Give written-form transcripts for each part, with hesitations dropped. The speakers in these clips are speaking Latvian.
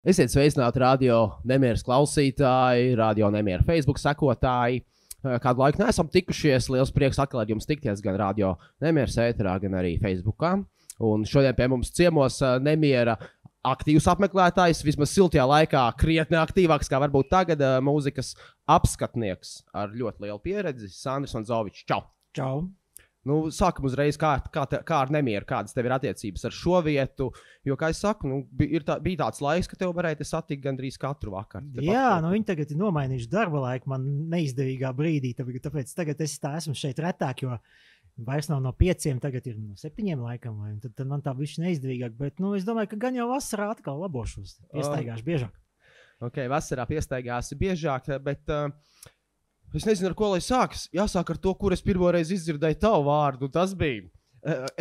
Esiet sveicināti radio nemieras klausītāji, radio nemieras Facebook sekotāji. Kādu laiku neesam tikušies. Liels prieks atkal ar jums tikties gan radio nemieras ēterā, gan arī Facebookā. Un šodien pie mums ciemos nemiera aktīvs apmeklētājs, vismaz siltajā laikā krietni aktīvāks, kā varbūt tagad mūzikas apskatnieks ar ļoti lielu pieredzi, Sandris Vanzovičs. Čau! Čau! Nu, sākam uzreiz, kā ar nemieru, kādas tev ir attiecības ar šo vietu. Jo, kā es saku, bija tāds laiks, ka tev varēja satikt gandrīz katru vakaru. Jā, viņi tagad ir nomainījuši darba laiku man neizdevīgā brīdī. Tāpēc tagad es esmu šeit retāk, jo vairs nav no 5, tagad ir no 7 laikam. Tad man tā bišķi neizdevīgāk. Bet es domāju, ka gan jau vasarā atkal labošos. Piestaigāšu biežāk. Ok, vasarā piestaigāsi biežāk, bet... Es nezinu, ar ko lai sākas. Jāsāk ar to, kur es pirmoreiz izdzirdēju tavu vārdu. Tas bija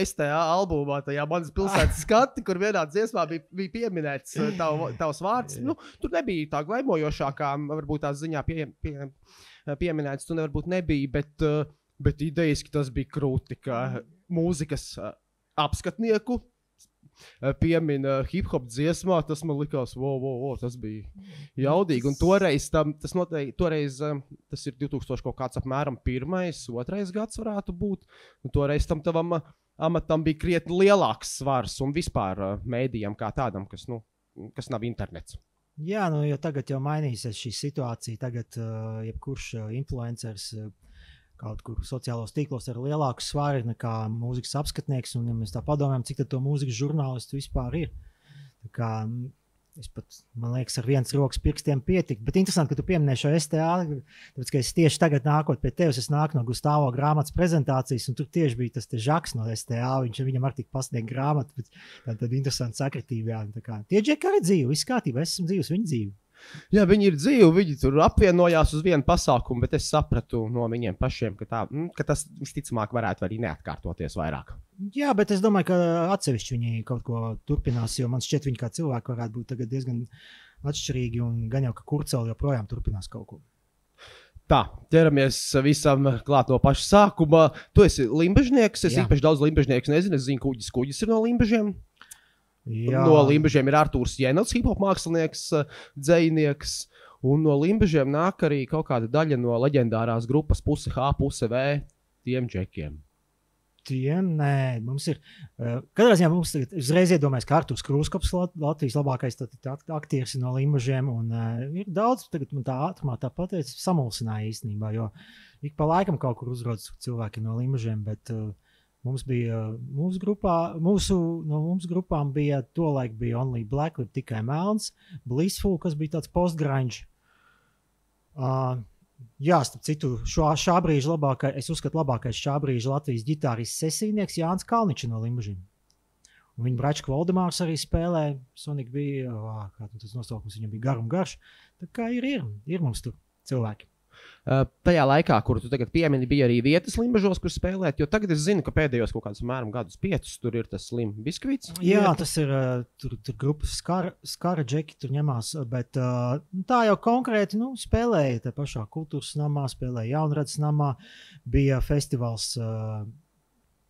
STA albumā, tajā manas pilsētas skati, kur vienā dziesmā bija pieminēts tavs vārds. Nu, tur nebija tā glaimojošākā, varbūt tās ziņā pieminēts, tu varbūt nebija, bet idejiski tas bija krūti, ka mūzikas apskatnieku piemina hip-hop dziesmā, tas man likās, tas bija jaudīgi. Un toreiz, tas ir 2000 kaut kāds apmēram 1., 2. gads varētu būt. Un toreiz tam tavam amatam bija krietni lielāks svars un vispār mēdījam kā tādam, kas nav internets. Jā, jo tagad jau mainīsies šī situācija. Tagad jebkurš influencers kaut kur sociālos tīklos ar lielāku svaru nekā mūzikas apskatnieks, un ja mēs tā padomājam, cik tad to mūzikas žurnālistu vispār ir. Tā kā es pat, man liekas, ar vienas rokas pirkstiem pietik. Bet interesanti, ka tu pieminēji šo STA, tāpēc, ka es tieši tagad nākot pie tevis, es nāku no Gustavo grāmatas prezentācijas, un tur tieši bija tas te Žaks no STA, viņam arī tik pasniegt grāmatu, bet tad interesanti sakritība. Tie džeki arī dzīvi, viss kārtībā, es esmu dzīvs, viņi dzīvi. Jā, viņi ir dzīvi, viņi tur apvienojās uz vienu pasākumu, bet es sapratu no viņiem pašiem, ka tas visticamāk varētu arī neatkārtoties vairāk. Jā, bet es domāju, ka atsevišķi viņi kaut ko turpinās, jo man šķiet, viņi kā cilvēki varētu būt tagad diezgan atšķirīgi, un gan jau, ka Kurceli joprojām turpinās kaut ko. Tā, ķeramies visam klāt no paša sākuma. Tu esi limbažnieks, es īpaši daudz limbažnieku nezinu, es zinu, kuģis ir no limbažiem. Jā. No Limbažiem ir Artūrs Jēnots, hip-hop mākslinieks, dzejnieks, un no Limbažiem nāk arī kaut kāda daļa no leģendārās grupas puse H, puse V, tiem džekiem. Tiem, nē, mums ir, katrā ziņā mums uzreiz iedomājas, ka Artūrs Krūskops, Latvijas labākais aktieris no Limbažiem, un ir daudz, tagad man tā ātrumā tā pateica, samulsināja īstenībā, jo ik pa laikam kaut kur uzrodas cilvēki no Limbažiem, bet... Mums bija, mūsu grupām bija, tolaik bija Only Black, tikai melns, Blissful, kas bija tāds postgrunge. Jā, starp citu, šā brīža es uzskatu labākais šā brīža Latvijas ģitārists sesijnieks Jānis Kalničs no Limbažiem. Un viņa bračka Valdemārs arī spēlē, Sonika bija, kā tas nosaukums viņam bija gar un garš. Tā kā ir mums tur cilvēki. Tajā laikā, kuru tu tagad piemini, bija arī vietas Limbažos, kur spēlēt, jo tagad es zinu, ka pēdējos kaut kādus mēram gadus 5 tur ir tas Slim Biskvits. Jā, tas ir, tur grupas skara džeki tur ņemās, bet tā jau konkrēti, spēlēja te pašā kultūras namā, spēlēja Jaunradas namā, bija festivāls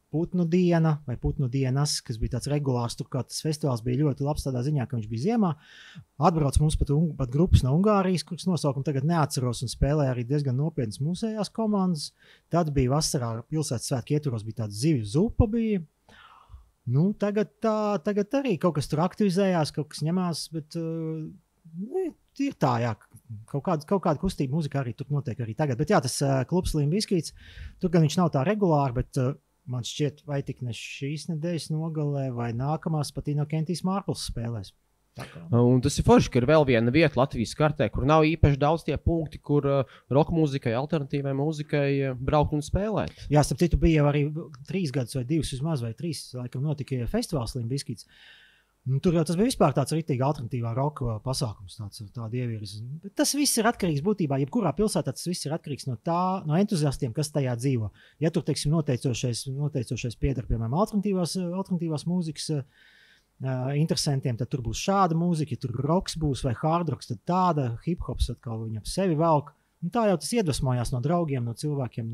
Putnu diena vai Putnu dienas, kas bija tāds regulārs, tur kā tas festivāls bija ļoti labs tādā ziņā, ka viņš bija ziemā. Atbrauc mums pat grupas no Ungārijas, kuras nosaukumu tagad neatceros, un spēlēja arī diezgan nopietnas mūsējās komandas. Tad bija vasarā pilsētas svētku ietvaros, bija tāds zivju zupa bija. Tagad arī kaut kas tur aktivizējās, kaut kas ņemās, bet ir tā, jā. Kaut kāda kustība mūzika arī tur notiek arī tagad. Bet jā, tas klubs Slim Biskvits, tur gan viņš nav tā regulāri, bet man šķiet, vai tik ne šīs nedēļas nogalē, vai nākamās pat Inokentijas Mārpils spēlēs. Un tas ir forši, ka ir vēl viena vieta Latvijas kartē, kur nav īpaši daudz tie punkti, kur roka mūzikai, alternatīvai mūzikai braukt un spēlēt. Jā, starp citu bija arī 3 gadus vai 2 vismaz, vai 3, laikam notika festivāls Slim Biskvits. Tur jau tas bija vispār tāds ritīgi alternatīvā roka pasākums, tāda ievirza. Bet tas viss ir atkarīgs būtībā, jebkurā pilsētā tas viss ir atkarīgs no entuziastiem, kas tajā dzīvo. Ja tur, teiksim, noteicošais pieder, piemēram, alternatīvās mūzikas interesantiem, tad tur būs šāda mūzika, ja tur roks būs vai hardroks, tad tāda, hip-hops atkal viņam sevi velk. Tā jau tas iedvesmojās no draugiem, no cilvēkiem,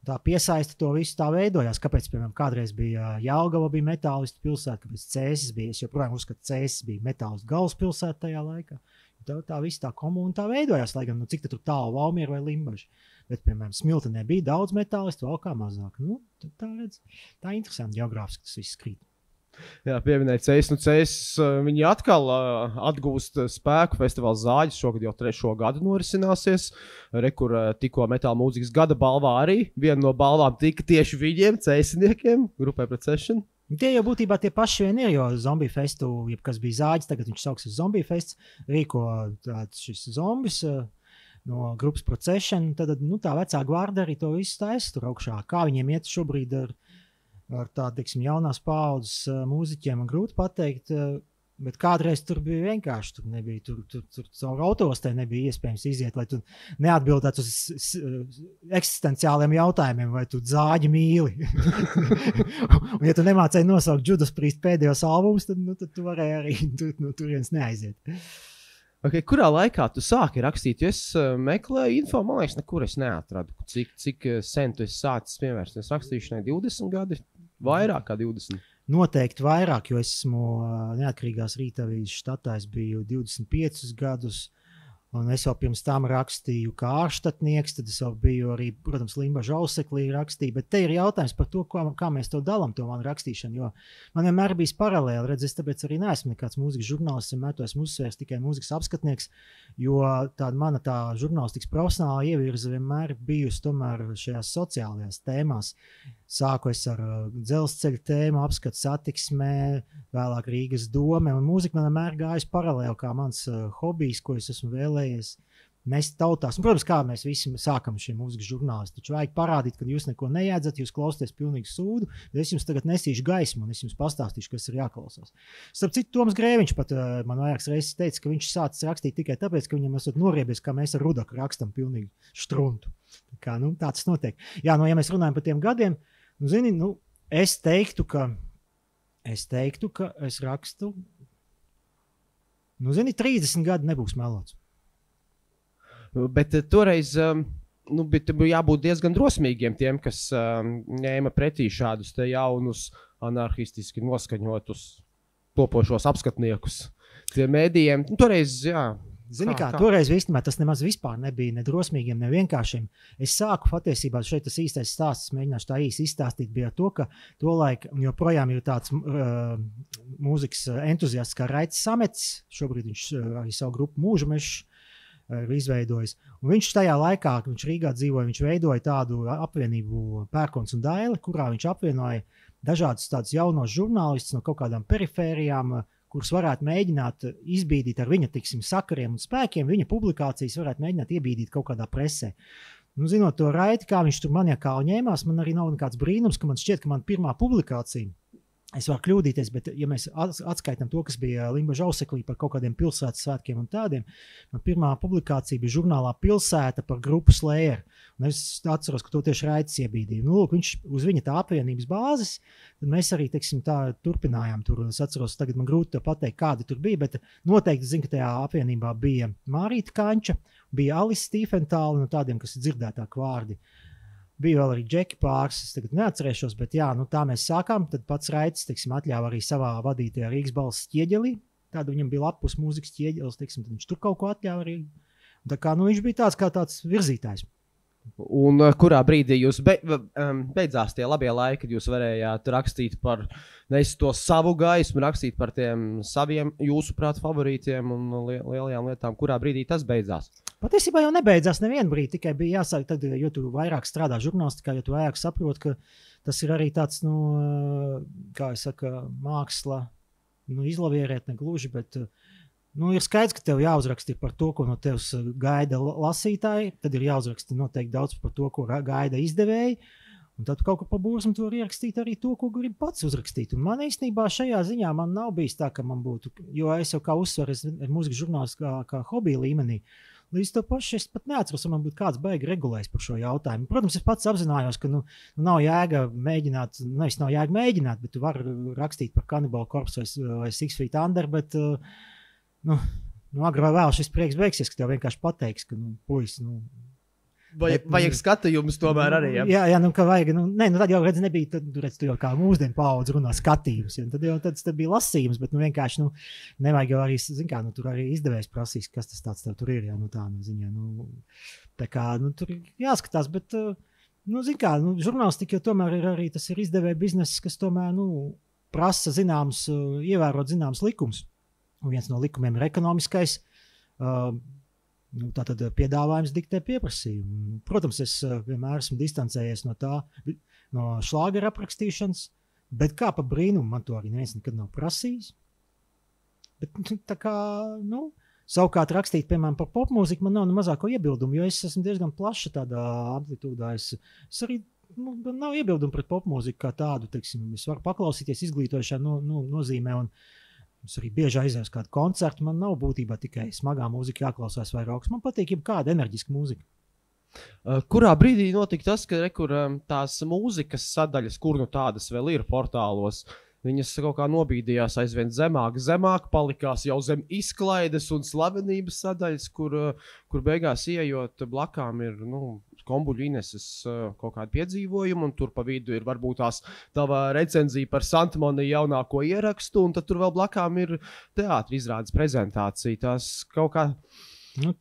tā piesaista to visu, tā veidojās. Kāpēc, piemēram, kādreiz bija Jelgava, bija metālistu pilsēta, kāpēc Cēsis bija, es joprojām uzskatu, ka Cēsis bija metālistu galvaspilsēta tajā laikā. Tā visa tā komūna tā veidojās, lai gan, nu, cik tur tālu Valmiera vai Limbaži. Bet, piemēram, Smiltenē bija daudz metālistu, vēl kā mazāk. Nu, tā interesanti geogrāfiski tas viss krīt. Jā, pieminēja Cēsis. Cēsis, viņi atkal atgūst spēku. Festivāls Zāģis šogad jau 3. gadu norisināsies. Kur tikko metāla mūzikas gada balvā arī. Viena no balvām tika tieši viņiem, Cēsiniekiem, grupai Procession. Tie jau būtībā tie paši vien ir, jo Zombie Festu, kas bija Zāģis, tagad viņš sauksies Zombie Fests, rīko šis zombis no grupas Procession. Tad tā vecā gvarda arī to visu taisa tur augšā. Kā viņiem iet šobrīd ar tādu, teiksim, jaunās paaudzes mūziķiem, man grūti pateikt, bet kādreiz tur bija vienkārši, tur nebija, tur caur autostē nebija iespējams iziet, lai tu neatbildētu uz eksistenciāliem jautājumiem, vai tu Zāģi mīli. Un ja tu nemācēji nosaukt Judas Priest pēdējos albumus, tad tu varēji arī turienes neaiziet. Okay, kurā laikā tu sāki rakstīt? Jo es meklēju info, man liekas, nekur es neatradu. Cik sen tu esi sācis pievērsties rakstīšanai? 20 gadi? Vairāk kā 20? Noteikti vairāk, jo esmu neatkarīgās rītavīzes štatā, es biju 25 gadus. Un es jau pirms tam rakstīju kā ārštatnieks, tad es jau biju arī, protams, Limbaža auseklī rakstīju, bet te ir jautājums par to, kā mēs to dalām, to manu rakstīšanu, jo man vienmēr bijis paralēli, redz, es tāpēc arī neesmu nekāds mūzikas žurnālists, vienmēr esmu uzsvērs tikai mūzikas apskatnieks, jo mana žurnālistikas profesionālā ievirze vienmēr bijusi tomēr šajās sociālajās tēmās. Sāku es ar dzelzceļa tēmu, apskatu satiksmē, vēlāk Rīgas dome, un mūzika man vienmēr gājas paralēli kā mans hobijs, ko es esmu vēlējies nest tautās. Un, protams, kā mēs visi sākam šie mūzikas žurnālisti, taču vajag parādīt, ka jūs neko nejēdzat, jūs klausieties pilnīgi sūdu, bet es jums tagad nesīšu gaismu un es jums pastāstīšu, kas ir jāklausās. Starp citu, Toms Grēviņš pat man vairākas reizes teica, ka viņš sācis rakstīt tikai tāpēc, ka viņam esot noriebies, kā mēs ar Rudaku rakstam pilnīgi štruntu. Tā tas notiek. Jā, ja mēs runājam par tiem gadiem, zini, es teiktu, ka es rakstu, 30 gadi nebūs melots. Bet toreiz bija jābūt diezgan drosmīgiem tiem, kas ņēma pretī šādus te jaunus, anarchistiski noskaņotus, topošos apskatniekus tiem mēdījiem. Toreiz, jā. Zini kā, toreiz īstenībā tas nemaz vispār nebija ne drosmīgiem, ne vienkāršiem. Es sāku patiesībā, šeit tas īstais stāsts, mēģināšu tā īsi izstāstīt, bija to, ka tolaik, un joprojām ir tāds mūzikas entuziasts kā Raitis Samets, šobrīd viņš arī savu grupu Mūža mešs ir izveidojis. Un viņš tajā laikā, kad viņš Rīgā dzīvoja, viņš veidoja tādu apvienību Pērkons un Daile, kurā viņš apvienoja dažādus tādus jaunos žurnālistus no kaut kādām perifērijām, kurus varētu mēģināt izbīdīt ar viņa, tiksim, sakariem un spēkiem, viņa publikācijas varētu mēģināt iebīdīt kaut kādā presē. Zinot to Raiti, kā viņš tur maniakāli ņēmās, man arī nav nekāds brīnums, ka man šķiet, ka man pirmā publikācija, es varu kļūdīties, bet ja mēs atskaitam to, kas bija Limbaža auseklī par kaut kādiem pilsētas svētkiem un tādiem, man pirmā publikācija bija žurnālā Pilsēta par grupu Slayer. Un es atceros, ka to tieši Raitis iebīdīja. Lūk, viņš uz viņa tā apvienības bāzes, tad mēs arī, teiksim, tā turpinājām tur. Es atceros, tagad man grūti pateikt, kādi tur bija, bet noteikti zinu, ka tajā apvienībā bija Mārīta Kanča, bija Alis Stīfentāli no tādiem, kas ir dzirdētāk vārdi. Bija vēl arī Džeki pāris, es tagad neatcerēšos, bet jā, tā mēs sākām. Tad pats Raitis, teiksim, atļāva arī savā vadītajā Rīgas balss ķieģelī. Tāda viņam bija lapus mūzikas ķieģelis, teiksim, tad viņš tur kaut ko atļāva arī. Tā kā, viņš bija tāds kā tāds virzītājs. Un kurā brīdī jūs beidzās tie labie laiki, kad jūs varējāt rakstīt par to savu gaismu, rakstīt par tiem saviem, jūsuprāt, favorītiem un lielajām lietām? Kurā brīdī tas beidzās? Patiesībā jau nebeidzās nevienu brīdi, tikai bija jāsāk, tad, jo tu vairāk strādā žurnālistikā, jo tu vairāk saproti, ka tas ir arī tāds, kā es saku, māksla, izlavierēt ne gluži, bet ir skaidrs, ka tev jāuzraksta par to, ko no tevis gaida lasītāji, tad ir jāuzraksta noteikti daudz par to, ko gaida izdevēji, un tad kaut ko pa būrsmu tu vari ierakstīt arī to, ko grib pats uzrakstīt. Un man īstenībā šajā ziņā man nav bijis tā, ka man būtu, jo es jau kā uzsveru, es ir mūzikas žurnālists kā hobija līmenī. Līdz to pašu es pat neatceros, vai man būtu kāds baigi regulējis par šo jautājumu. Protams, es pats apzinājos, ka nav jēga mēģināt, nevis nav jēga mēģināt, bet tu vari rakstīt par Cannibal Corpse vai Six Feet Under, bet agri vai vēl šis prieks beigsies, ka tev vienkārši pateiks, ka puisis, Vajag skatījumus tomēr arī. Ja? Jā, ka vajag. Tad jau redz, nebija, tu jau kā mūsdienu paudze runā skatījums. Ja, tad bija lasījums, bet vienkārši nevajag jau arī, tur arī izdevējs prasīs, kas tas tāds tev tur ir. Ja, ziņā, tā kā tur jāskatās, bet, žurnālistika jau tomēr ir arī, tas ir izdevēja bizness, kas tomēr, prasa ievērot zināms likums. Un viens no likumiem ir ekonomiskais. Tātad piedāvājums diktē pieprasījumu. Protams, es vienmēr esmu distancējies no šlāgera aprakstīšanas, bet kā pa brīnumu man to arī neviens nekad nav prasījis. Bet tā kā, savukārt rakstīt, piemēram, par popmūziku man nav ne mazāko iebildumu, jo es esmu diezgan plaša tādā amplitūdā. Es arī nav iebildumu pret popmūziku kā tādu, teiksim, es varu paklausīties izglītojušā nozīmē un es arī bieži aizēju uz kādu koncertu. Man nav būtībā tikai smagā mūzika jāklausās vai roks. Man patīk kāda enerģiska mūzika. Kurā brīdī notika tas, ka tās mūzikas sadaļas, kur tādas vēl ir portālos, viņas kaut kā nobīdījās aizvien zemāk, palikās jau zem izklaides un slavenības sadaļas, kur beigās ieejot blakām ir, Kombuļu Ineses kaut kādu piedzīvojumu, un tur pa vidu ir varbūt tava recenzija par Santmoniju jaunāko ierakstu, un tad tur vēl blakām ir teātra izrādes prezentācija. Tas kaut kā...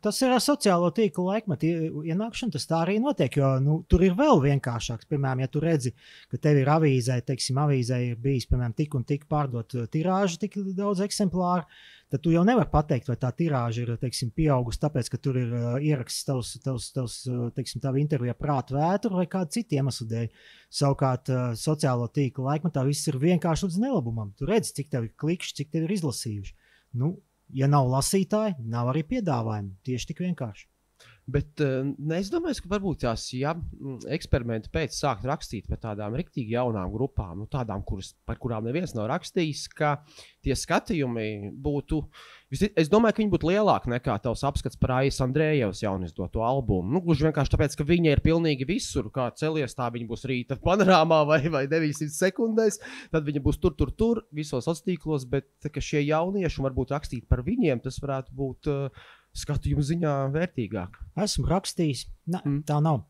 Tas ir ar sociālo tīklu laikmetu ienākšana, tas tā arī notiek, jo tur ir vēl vienkāršāks. Piemēram, ja tu redzi, ka tev ir avīzē ir bijis, piemēram, tik un tik pārdot tirāžu, tik daudz eksemplāru, tad tu jau nevar pateikt, vai tā tirāža ir, teiksim, pieaugusi, tāpēc, ka tur ir ieraksts tavs, teiksim, tava intervija prātu vētru vai kādu citu iemeslu dēļ. Savukārt sociālo tīklu laikmetā viss ir vienkārši līdz nelabumam. Tu redzi, cik tev ir klikšķi, cik tev ir izlasījuši. Ja nav lasītāji, nav arī piedāvājumi. Tieši tik vienkārši. Bet es domāju, ka varbūt tās eksperimenti pēc sākt rakstīt par tādām riktīgi jaunām grupām, tādām, par kurām neviens nav rakstījis, ka tie skatījumi būtu, es domāju, ka viņi būtu lielāki nekā tavs apskats par Aijas Andrējevas jaunizdoto albumu. Gluži vienkārši tāpēc, ka viņa ir pilnīgi visur, kā celies, tā viņa būs rīta panorāmā vai 900 sekundēs, tad viņa būs tur, visos sociālos, bet ka šie jaunieši varbūt rakstīt par viņiem, tas varētu būt skatījuma ziņā vērtīgāk. Esmu rakstījis. Tā nav.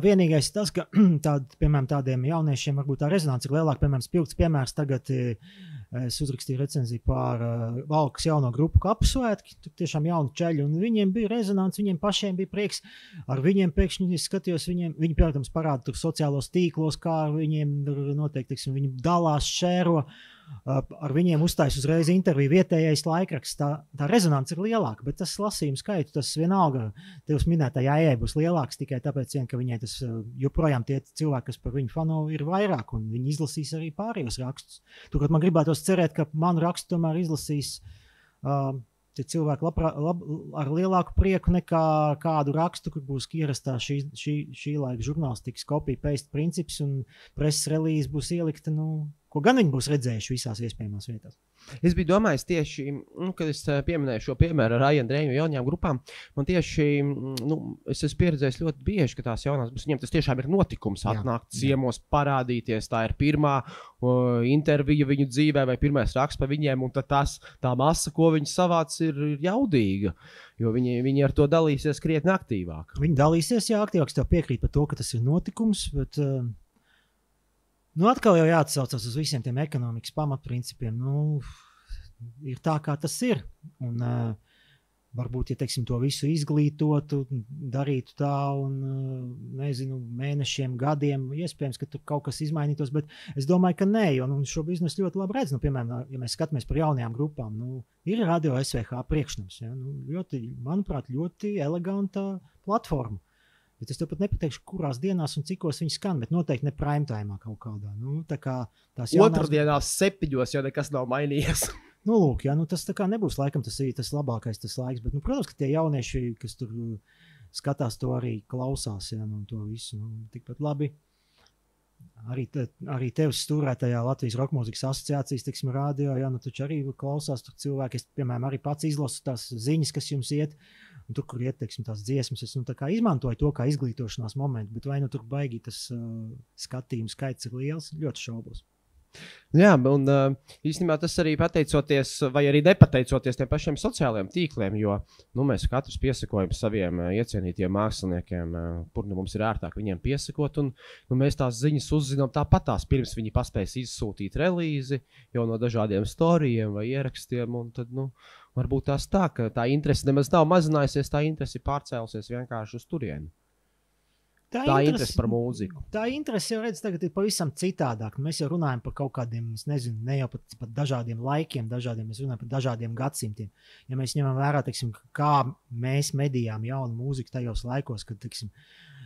Vienīgais tas, ka piemēram, tādiem jauniešiem varbūt tā rezonance ir lielāka. Piemēram, spilgts piemērs tagad es uzrakstīju recenziju par Valkas jauno grupu Kapsvētki. Tur tiešām jauni čeļi, un viņiem bija rezonance, viņiem pašiem bija prieks. Ar viņiem pēkšņi es skatījos, viņi, protams, parāda tur sociālos tīklos, kā ar viņiem noteikti, teiksim, viņi dalās, šēro. Ar viņiem uzstājas uzreiz interviju vietējais laikraksts. Tā rezonance ir lielāka, bet tas lasījuma skaitu, tas vienalga tevis minētajā ejai būs lielāks tikai tāpēc, ka viņai tas joprojām tie cilvēki, kas par viņu fano, ir vairāk, un viņi izlasīs arī pārējos rakstus. Turklāt man gribētos cerēt, ka manu rakstu tomēr izlasīs tie cilvēki ar lielāku prieku nekā kādu rakstu, kur būs ierastā šī laika žurnālistikas copy-paste princips, un preses relīze būs ielikta, ko gan viņi būs redzējuši visās iespējamās vietās. Es biju domājis tieši, kad es pieminēju šo piemēru ar Aiju Andrēju jaunajām grupām, man tieši, es esmu pieredzējis ļoti bieži, ka tās jaunās būs, viņiem tas tiešām ir notikums atnākt ciemos, parādīties, tā ir pirmā intervija viņu dzīvē vai pirmais raksts par viņiem, un tad tā masa, ko viņi savāc, ir jaudīga, jo viņi ar to dalīsies krietni aktīvāk. Viņi dalīsies, aktīvāk, es tev piekrītu par to, ka tas ir notikums, bet atkal jau jāatsaucas uz visiem tiem ekonomikas pamatprincipiem. Ir tā, kā tas ir. Un varbūt, ja teiksim, to visu izglītotu, darītu tā un, nezinu, mēnešiem, gadiem, iespējams, ka tur kaut kas izmainītos, bet es domāju, ka nē, jo šo biznesu ļoti labi redz. Piemēram, ja mēs skatāmies par jaunajām grupām, ir Radio SVH priekšnams. Ja? Manuprāt, ļoti eleganta platforma. Bet es tev pat nepateikšu, kurās dienās un cikos viņi skan, bet noteikti ne primetājumā kaut kādā. Tā kā tās jaunās... Otrdienās 7, ja nekas nav mainījies. Lūk, tas tā kā nebūs laikam tas labākais tas laiks, bet, protams, ka tie jaunieši, kas tur skatās, to arī klausās, to visu, tikpat labi. Arī tevis stūrētajā Latvijas rokmūzikas asociācijas, teiksim, radio, taču arī klausās tur cilvēki. Es, piemēram, arī pats izlasu tās ziņas, kas jums iet, un tur, kur iet, teiksim, tās dziesmas, es tā kā izmantoju to kā izglītošanās momentu, bet vai tur baigi tas skatījums skaits ir liels, ļoti šaubos. Jā, un īstenībā tas arī pateicoties, vai arī nepateicoties tiem pašiem sociālajiem tīkliem, jo mēs katrs piesakojam saviem iecienītiem māksliniekiem, kur mums ir ērtāk viņiem piesakot, un mēs tās ziņas uzzinām tāpatās, pirms viņi paspēs izsūtīt relīzi, jau no dažādiem storijiem vai ierakstiem, un tad, varbūt tās tā, ka tā interese nemaz nav mazinājusies, tā interese pārcēlusies vienkārši uz turieni. Tā interese par mūziku. Tā interese jau redz tagad ir pavisam citādāk. Mēs jau runājam par kaut kādiem, es nezinu, ne jau pat dažādiem laikiem, mēs runājam par dažādiem gadsimtiem. Ja mēs ņemam vērā, teiksim, kā mēs medījām jaunu mūziku tajos laikos, kad, teiksim,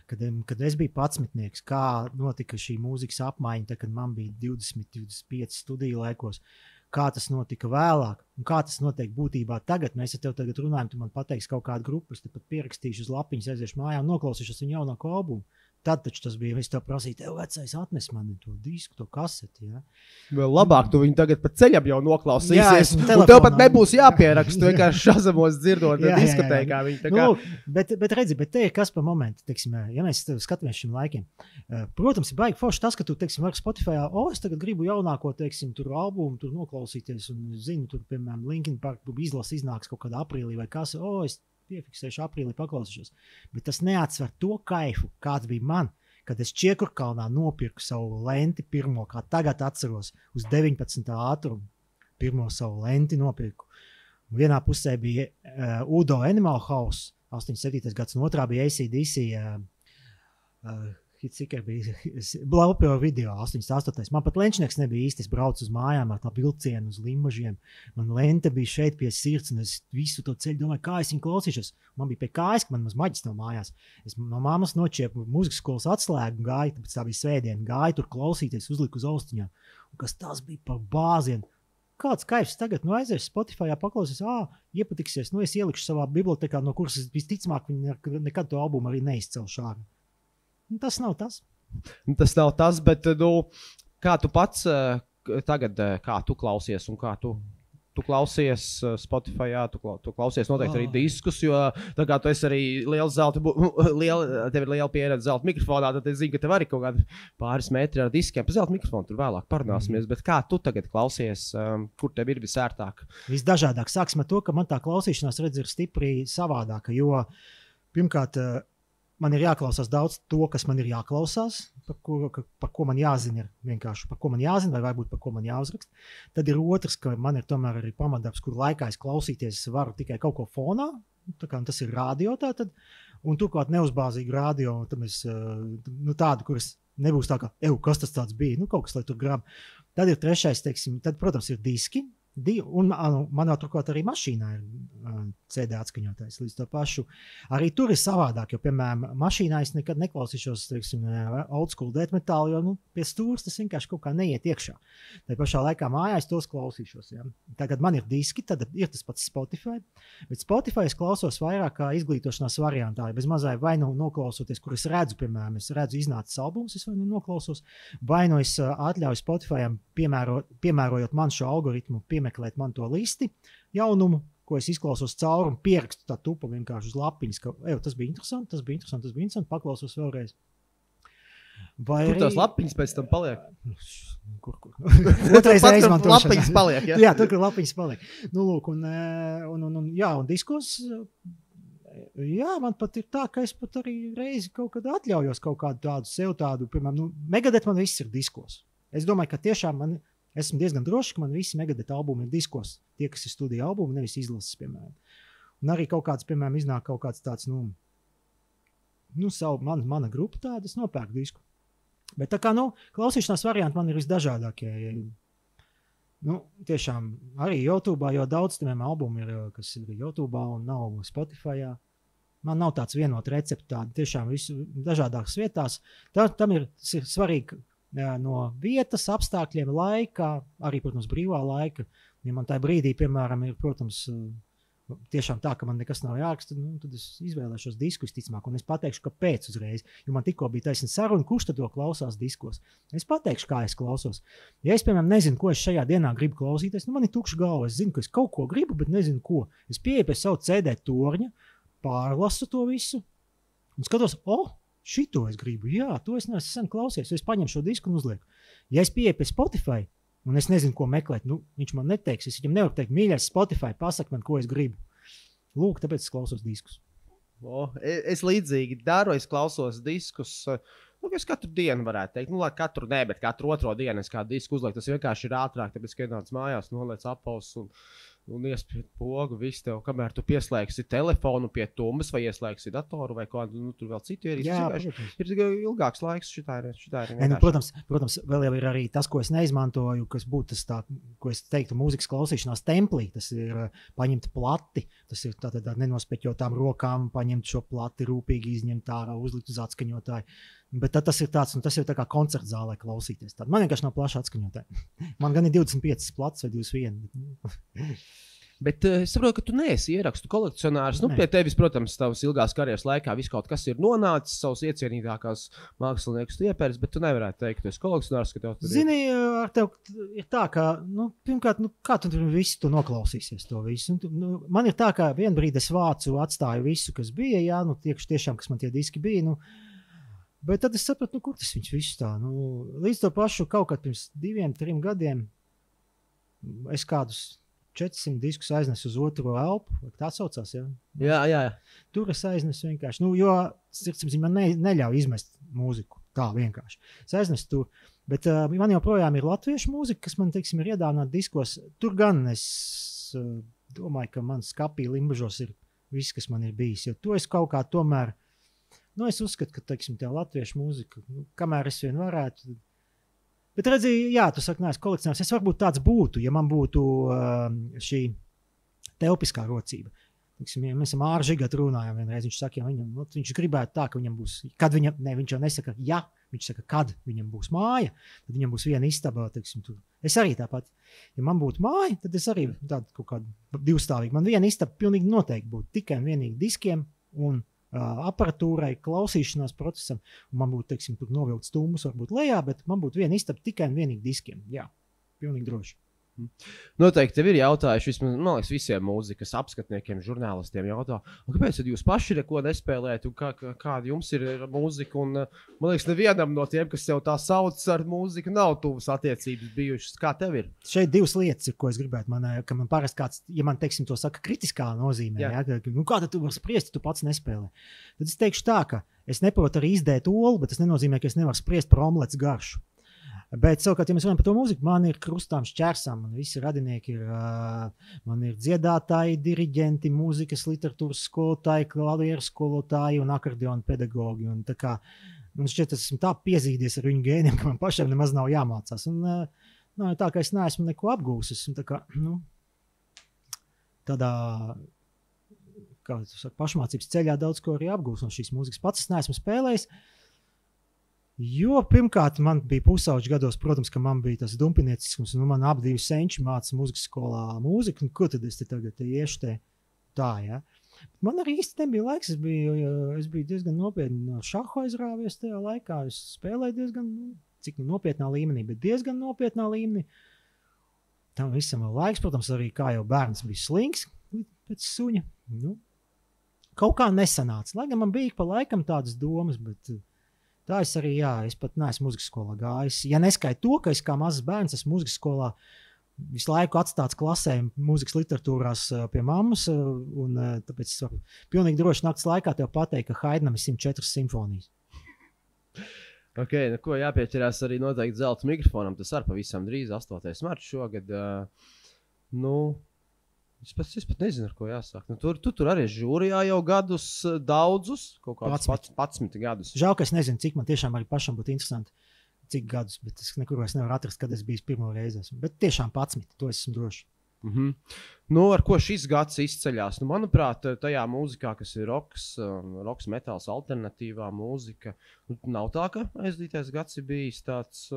kad es biju 11, kā notika šī mūzikas apmaiņa, kad man bija 20, 25 studiju laikos, kā tas notika vēlāk, un kā tas notiek būtībā tagad. Mēs ar tevi tagad runājam, tu man pateiksi kaut kādu grupu, es te pat pierakstīšu uz lapiņas, aiziešu mājā un noklausīšos viņu jaunāko albumu. Tad taču tas bija, es tev prasīju, tev vecais atnes mani to disku, to kaseti, ja? Vēl labāk, tu viņu tagad pa ceļam jau noklausīsies, un tev pat nebūs jāpierakst, tu vienkārši šazamos dzirdot diskotēkā viņi tā kā. Bet redzi, te ir kas par momentu, teiksim, ja mēs skatāmies šiem laikiem. Protams, ir baigi forši tas, ka tu, teiksim, var Spotifyā, es tagad gribu jaunāko, teiksim, tur albumu, tur noklausīties, un zinu, tur, piemēram, Linkin Park izlasa iznāks kaut kādā aprīlī vai kas, es piefiksēšu aprīlī, paklausīšos. Bet tas neatsver to kaifu, kāds bija man, kad es Čiekurkalnā nopirku savu lenti pirmo, kā tagad atceros, uz 19. ātrumu. Pirmo savu lenti nopirku. Vienā pusē bija Udo Animal House, 87. gads, un otrā bija AC/DC Hitseeker bija Blaupio video 88. Man pat lenčnieks nebija īsti, es braucu uz mājām ar tā vilcienu uz Limbažiem. Man lente bija šeit pie sirds, un es visu to ceļu domāju, kā es viņu klausīšos. Man bija pie kājas, ka man maz maģis nav mājās. Es no mammas nočiepu mūzikas skolas atslēgu un gāju, tāpēc tā bija svētdiena, gāju tur klausīties, uzliku uz austiņām. Un kas tas bija par bāzienu. Kāds kaifs tagad, aizies Spotifyā paklausies, iepatiksies, es ielikšu savā bibliotekā, no kuras visticamāk viņi nekad to albumu arī neizcelšu ārā. Tas nav tas. Tas nav tas, bet kā tu pats tagad, kā tu klausies un kā tu klausies Spotifyā, tu klausies noteikti arī diskus, jo tā kā tu esi arī tev ir liela pieredze zelta mikrofonā, tad es zinu, ka tev arī kaut kādi pāris metri ar diskiem. Pa zelta mikrofonu tur vēlāk parunāsimies, bet kā tu tagad klausies, kur tev ir visērtāk? Visdažādāk. Sāksim ar to, ka man tā klausīšanās redz ir stipri savādāka, jo pirmkārt, man ir jāklausās daudz to, kas man ir jāklausās, par ko man jāzina, vienkārši par ko man jāzina, vai varbūt par ko man jāuzrakst. Tad ir otrs, ka man ir tomēr arī pamatdarbs, kur laikā es klausīties varu tikai kaut ko fonā, tas ir radio tātad, un turklāt neuzbāzīgu radio, tad mēs, tādu, kuras nebūs tā kā, kas tas tāds bija, kaut kas, lai tur grab. Tad ir trešais, teiksim, tad, protams, ir diski. Un manā turklāt arī mašīnā ir CD atskaņotājs līdz to pašu. Arī tur ir savādāk, jo, piemēram, mašīnā es nekad neklausīšos, teiksim, old school death metal, jo, pie stūras tas vienkārši kaut kā neiet iekšā. Tā pašā laikā mājās tos klausīšos, ja. Tagad man ir diski, tad ir tas pats Spotify, bet Spotify es klausos vairāk kā izglītošanās variantā, bez mazai vai noklausoties, kur es redzu, piemēram, iznācis albums, es vai noklausos, vai es atļauju Spotifyam, piemērojot man šo algoritmu, piemeklēt man to listi jaunumu, ko es izklausos cauri un pierakstu tā tupa vienkārši uz lapiņas, ka tas bija interesanti, paklausos vēlreiz. Kur tās lapiņas pēc tam paliek? Kur? Otrais izmantošana. Lapiņas paliek, ja? Jā, tur, kur lapiņas paliek. Lūk, un diskos, jā, man pat ir tā, ka es pat arī reizi kaut kad atļaujos kaut kādu tādu sev tādu, piemēram, Megadeth man viss ir diskos. Es domāju, ka tiešām esmu diezgan droši, ka man visi Megadeth albumi ir diskos. Tie, kas ir studija albumi, nevis izlases, piemēram. Un arī kaut kāds, piemēram, iznāk kaut kāds tāds, mana grupa tāda, es nopērku disku. Bet tā kā, klausīšanās varianti man ir visdažādākie. Tiešām arī YouTube'ā, jo daudz tiem albumi ir, kas ir YouTube'ā un nav Spotify'ā. Man nav tāds vienot receptu tādi, tiešām visu dažādākas vietās. Tam ir svarīgi, no vietas, apstākļiem, laika, arī, protams, brīvā laika. Ja man tajā brīdī, piemēram, ir, protams, tiešām tā, ka man nekas nav jāraksta, tad es izvēlēšos disku visticamāk, un es pateikšu, kāpēc uzreiz, jo man tikko bija taisna saruna, kurš tad to klausās diskos. Es pateikšu, kā es klausos. Ja es, piemēram, nezinu, ko es šajā dienā gribu klausīties, man ir tukša galva, es zinu, ka es kaut ko gribu, bet nezinu, ko. Es pieeju pie savu CD torņa, pārlasu to visu, un skatos, šito es gribu, jā, to es neesmu sen klausies, es paņemu šo disku un uzlieku. Ja es pieeju pie Spotify, un es nezinu, ko meklēt, nu, viņš man neteiks. Es viņam nevaru teikt, mīļais Spotify, pasaka man, ko es gribu. Lūk, tāpēc es klausos diskus. Es līdzīgi daru, es klausos diskus. Es katru dienu varētu teikt, lai katru ne, bet katru otro dienu es kādu disku uzlieku. Tas vienkārši ir ātrāk, tāpēc, ka ienāc mājās, noliec apavus un iespied pogu. Viss tev, kamēr tu pieslēgsi telefonu pie tumbas vai ieslēgsi datoru vai kādu, tur vēl citu ierīci. Jā, ir ilgāks laiks, šitā ir nu, protams, vēl jau ir arī tas, ko es neizmantoju, kas būtu tas tā, ko es teiktu mūzikas klausīšanās templī. Tas ir paņemt plati, tas ir tātad ar nenospeķotām rokām, paņemt šo plati, rūpīgi izņemt ārā, uzlikt uz atskaņotāju. Bet tas ir tāds, tas ir tā kā koncerta zālē klausīties. Man vienkārši nav plaša atskaņotāja. Man gan ir 25 plats vai 21. Bet es saprotu, ka tu neesi ierakstu kolekcionārs. Pie tevis, protams, tavas ilgās karjeras laikā viss kaut kas ir nonācis, savus iecienītākās māksliniekus iepēris, bet tu nevarētu teikt, ka tu esi kolekcionārs, ka tev tur ir. Zini, ar tev ir tā, ka, pirmkārt, kā tu visu tu noklausīsies to visu? Man ir tā, ka vien brīdi es vācu, atstāju visu, kas bija, jā, tiešām, kas man tie diski bija, bet tad es sapratu, kur tas viņš viss tā. Līdz to pašu kaut kad pirms 2-3 gadiem es kādus 400 diskus aiznesu uz otro elpu. Tā saucās, jā? Jā. Tur es aiznesu vienkārši. Jo sirdsapziņa man neļauj izmest mūziku. Tā vienkārši. Es aiznesu tur. Bet man joprojām ir latviešu mūzika, kas man, teiksim, ir iedāvināta diskos. Tur gan es domāju, ka man skapī limbažos ir viss, kas man ir bijis. Jo to es kaut kā tomēr es uzskatu, ka, teiksim, tā latviešu mūzika, kamēr es vien varētu. Bet redzi, jā, tu saki, neesmu kolekcionārs. Es varbūt tāds būtu, ja man būtu šī telpiskā rocība. Teiksim, ja mēs ar Māru Žigatu runājām vienreiz, viņš saka, viņš gribētu tā, ka viņam būs, kad viņam, viņš jau nesaka, ja, viņš saka, kad viņam būs māja, tad viņam būs viena istaba, teiksim, tur. Es arī tāpat, ja man būtu māja, tad es arī tādu kaut kādu divstāvīgu. Man viena istaba pilnīgi noteikti būtu tikai un vienīgi diskiem un aparatūrai, klausīšanās procesam, un man būtu, teiksim, tur novilkt stumbus, varbūt lejā, bet man būtu viena istaba tikai un vienīgi diskiem. Jā, pilnīgi droši. Noteikti tev ir jautājuši, vismaz, man liekas, visiem mūzikas apskatniekiem, žurnālistiem jautā, kāpēc tad jūs paši neko nespēlējat, un kāda jums ir mūzika, un man liekas, nevienam no tiem, kas jau tā sauc ar mūziku, nav tuvas attiecības bijušas. Kā tev ir? Šeit divas lietas ir, ko es gribētu, ka man parasti kāds, ja man, teiksim, to saka kritiskā nozīmē, jā, kā tad tu vari spriest, ja tu pats nespēlē? Tad es teikšu tā, ka es neprotu arī izdēt olu, bet tas nenozīmē, ka es nevaru spriest par omlets garšu. Bet, savukārt, ja mēs runājam par to mūziku, man ir krustām šķērsām, man visi radinieki ir, man ir dziedātāji, diriģenti, mūzikas literatūras skolotāji, klavieru skolotāji un akordeonu pedagogi. Un tā kā, man šķiet, es esmu tā piezīdies ar viņu gēniem, ka man pašam nemaz nav jāmācās. Un tā, ka es neesmu neko apgūs, esmu tā kā, tādā, kā tu saki, pašmācības ceļā daudz ko arī apgūs no šīs mūzikas. Pats es neesmu spēlējis. Jo pirmkārt, man bija pusauģi gados, protams, ka man bija tas dumpiniecisks, un man abi senči māca mūzikas skolā mūziku, un ko tad es te tagad iešu te tā, ja? Man arī īsti nebija laiks, es biju diezgan nopietni šahu aizrāvies tajā laikā, es spēlēju diezgan, cik nopietnā līmenī, bet diezgan nopietnā līmenī. Tam visam vēl laiks, protams, arī kā jau bērns bija slings pēc suņa. Kaut kā nesanāca, lai gan man bija pa laikam tādas domas, bet tā es arī, jā, es pat neesmu mūzikas skolā gājis. Ja neskait to, ka es kā mazs bērns esmu mūzikas skolā visu laiku atstāts klasē mūzikas literatūrās pie mammas, un tāpēc es varu pilnīgi droši nakts laikā tev pateikt, ka Haidnam ir 104 simfonijas. Ok, ko jāpieķerās arī noteikti zelta mikrofonam, tas ar pavisam drīz 8. marts šogad. Es pat nezinu, ar ko jāsāk. Tu tur arī žūrijā jau gadus daudzus, kaut kādus 11 gadus. Žēl, ka es nezinu, cik man tiešām arī pašam būtu interesanti, cik gadus, bet es nekur vairs nevaru atrast, kad es biju pirmo reizi. Bet tiešām 11, to esmu droši. Ar ko šis gads izceļās? Manuprāt, tajā mūzikā, kas ir roks, metāls, alternatīvā mūzika, nav tā, ka aizdītais gads ir bijis tāds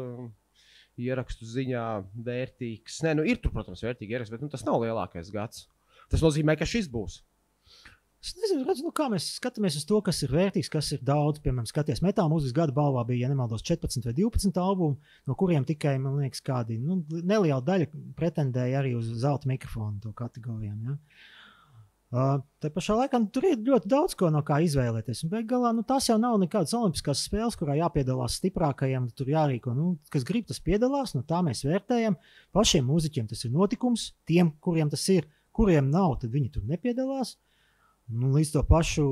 ierakstu ziņā vērtīgs. Nē, ir tur, protams, vērtīgi ieraksti, bet tas nav lielākais gads. Tas nozīmē, ka šis būs. Es nezinu, kā mēs skatāmies uz to, kas ir vērtīgs, kas ir daudz. Piemēram, skaties, metāla mūzikas gada balvā bija, ja nemaldos, 14 vai 12 albumi, no kuriem tikai, man liekas, kādi neliela daļa pretendēja arī uz zelta mikrofonu to kategorijām. Ja? Tā pašā laikā tur ir ļoti daudz ko no kā izvēlēties. Un beig galā tās jau nav nekādas olimpiskās spēles, kurā jāpiedalās stiprākajiem, tur jārīko. Kas grib, tas piedalās, tā mēs vērtējam. Pašiem mūziķiem tas ir notikums, tiem, kuriem tas ir, kuriem nav, tad viņi tur nepiedalās. Līdz to pašu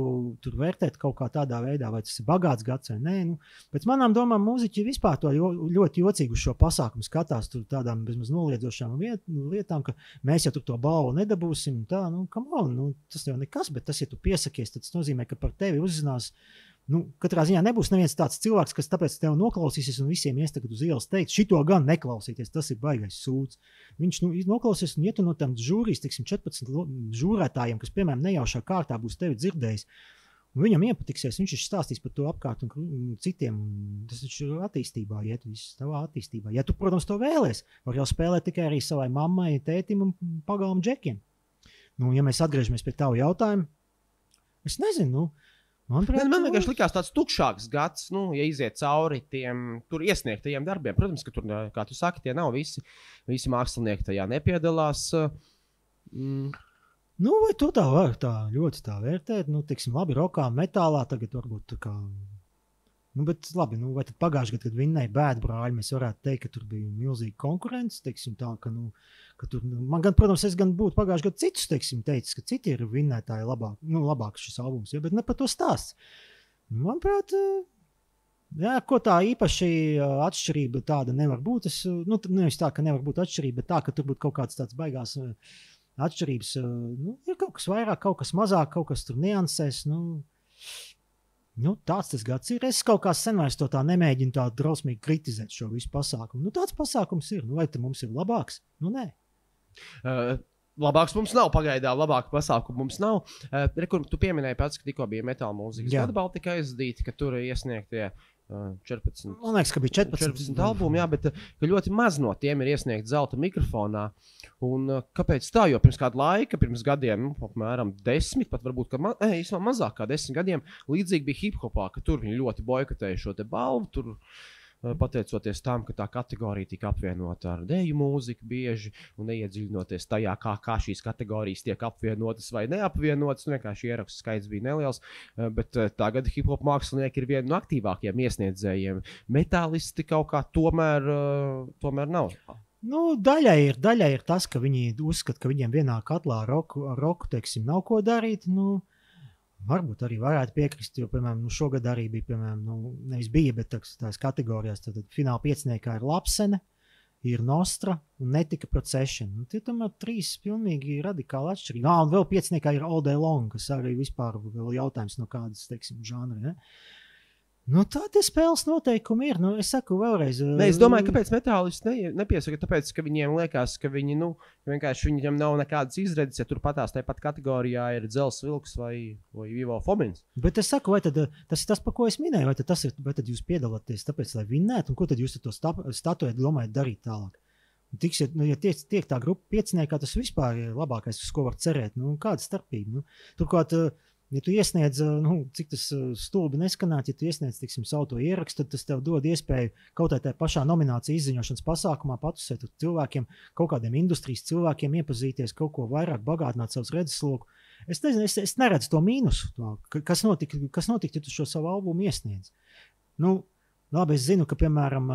tur vērtēt kaut kā tādā veidā, vai tas ir bagāts gads vai nē. Pēc manām domām, mūziķi vispār to ļoti jocīgi uz šo pasākumu skatās, tur tādām bezmaz noliedzošām lietām, ka mēs jau tur to balvu nedabūsim. Tā, tas jau nekas, bet tas, ja tu piesakies, tad tas nozīmē, ka par tevi uzzinās. Katrā ziņā nebūs neviens tāds cilvēks, kas tāpēc tev noklausīsies un visiem ies tagad uz ielas teikt, šito gan neklausīties, tas ir baigais sūds. Viņš noklausīs, un ja tu no tam žūrijas, 14 žūrētājiem, kas, piemēram, nejaušā kārtā būs tevi dzirdējis, un viņam iepatiksies, viņš stāstīs par to apkārt un citiem, un tas ir attīstībā, iet viss tavā attīstībā. Ja tu, protams, to vēlies, var jau spēlēt tikai arī savai mammai, tētim un pagalam džekiem. Ja mēs atgriežamies pie tavu jautājumu, es nezinu, Man vienkārši likās tāds tukšāks gads, ja iziet cauri tiem tur iesniegtajiem darbiem. Protams, ka tur, kā tu saki, tie nav visi mākslinieki tajā nepiedalās. Vai tu tā var ļoti tā vērtēt? Teiksim, labi, rokā, metālā tagad varbūt tā kā... Bet labi, vai tad pagājušajā gadā, kad vinnēja Bēdu brāļi, mēs varētu teikt, ka tur bija milzīga konkurence, teiksim tā, ka tur, man gan, protams, es gan būtu pagājušajā gadā citus, teiksim, teicis, ka citi ir vinnētāji labāks šis albums, bet ne par to stāsts. Manuprāt, ko tā īpaši atšķirība tāda nevar būt, nevis tā, ka nevar būt atšķirība, bet tā, ka tur būtu kaut kāds tāds baigās atšķirības, ir kaut kas vairāk, kaut kas mazāk, kaut kas tur niansēs, tāds tas gads ir. Es kaut kā sen vairs to tā nemēģinu tā drausmīgi kritizēt šo visu pasākumu. Tāds pasākums ir. Vai te mums ir labāks? Nē. Labāks mums nav pagaidām, labāku pasākumu mums nav. Tu pieminēji pats, ka tikko bija metāla mūzikas gada Baltika aizdīti, ka tur iesniegtie 14. Man liekas, ka bija 14 albumi, jā, bet ka ļoti maz no tiem ir iesniegti zelta mikrofonā. Un kāpēc tā? Jo pirms kāda laika, pirms gadiem, apmēram 10, pat varbūt īstenībā mazāk kā 10 gadiem, līdzīgi bija hip-hopā, ka tur viņi ļoti boikotēja šo te balvu. Tur pateicoties tam, ka tā kategorija tika apvienota ar dēļu mūziku bieži un neiedziļinoties tajā, kā šīs kategorijas tiek apvienotas vai neapvienotas. Vienkārši ierakstu skaits bija neliels, bet tagad hip-hop mākslinieki ir vieni no aktīvākajiem iesniedzējiem. Metālisti kaut kā tomēr nav. Daļai ir tas, ka viņi uzskata, ka viņiem vienā katlā roku teiksim, nav ko darīt. Varbūt arī varētu piekrist, jo, piemēram, šogad arī bija, piemēram, nevis bija, bet tās kategorijās, tad fināla pieciniekā ir Lapsene, ir Nostra un Netika Procession. Tie tomēr 3 pilnīgi radikāli atšķirīgi. Un vēl pieciniekā ir All Day Long, kas arī vispār vēl jautājums no kādas, teiksim, žanra, ne? Tādi spēles noteikumi ir. Es saku vēlreiz. Es domāju, kāpēc metālisti nepiesaka, tāpēc, ka viņiem liekas, ka viņi, vienkārši viņiem nav nekādas izredzes, ja tur patās tāpat kategorijā ir Dzels Vilks vai Ivo Fomins. Bet es saku, vai tad tas ir tas, par ko es minēju, vai tad jūs piedalāties tāpēc, lai vinnētu, un ko tad jūs to statuēt domājat darīt tālāk? Tiksiet, ja tiek tā grupa pieciniekā, tas vispār ir labākais, uz ko var cerēt. Kāda starpība? Turklāt, ja tu iesniedz, cik tas stulbi neskanāt, ja tu iesniedz, tiksim, savu to ierakstu, tad tas tev dod iespēju kaut tā pašā nominācija izziņošanas pasākumā patusēt ar cilvēkiem, kaut kādiem industrijas cilvēkiem iepazīties, kaut ko vairāk bagātināt savus redzesloku. Es nezinu, es neredzu to mīnusu, kas notika, ja tu šo savu albumu iesniedz. Labi, es zinu, ka, piemēram,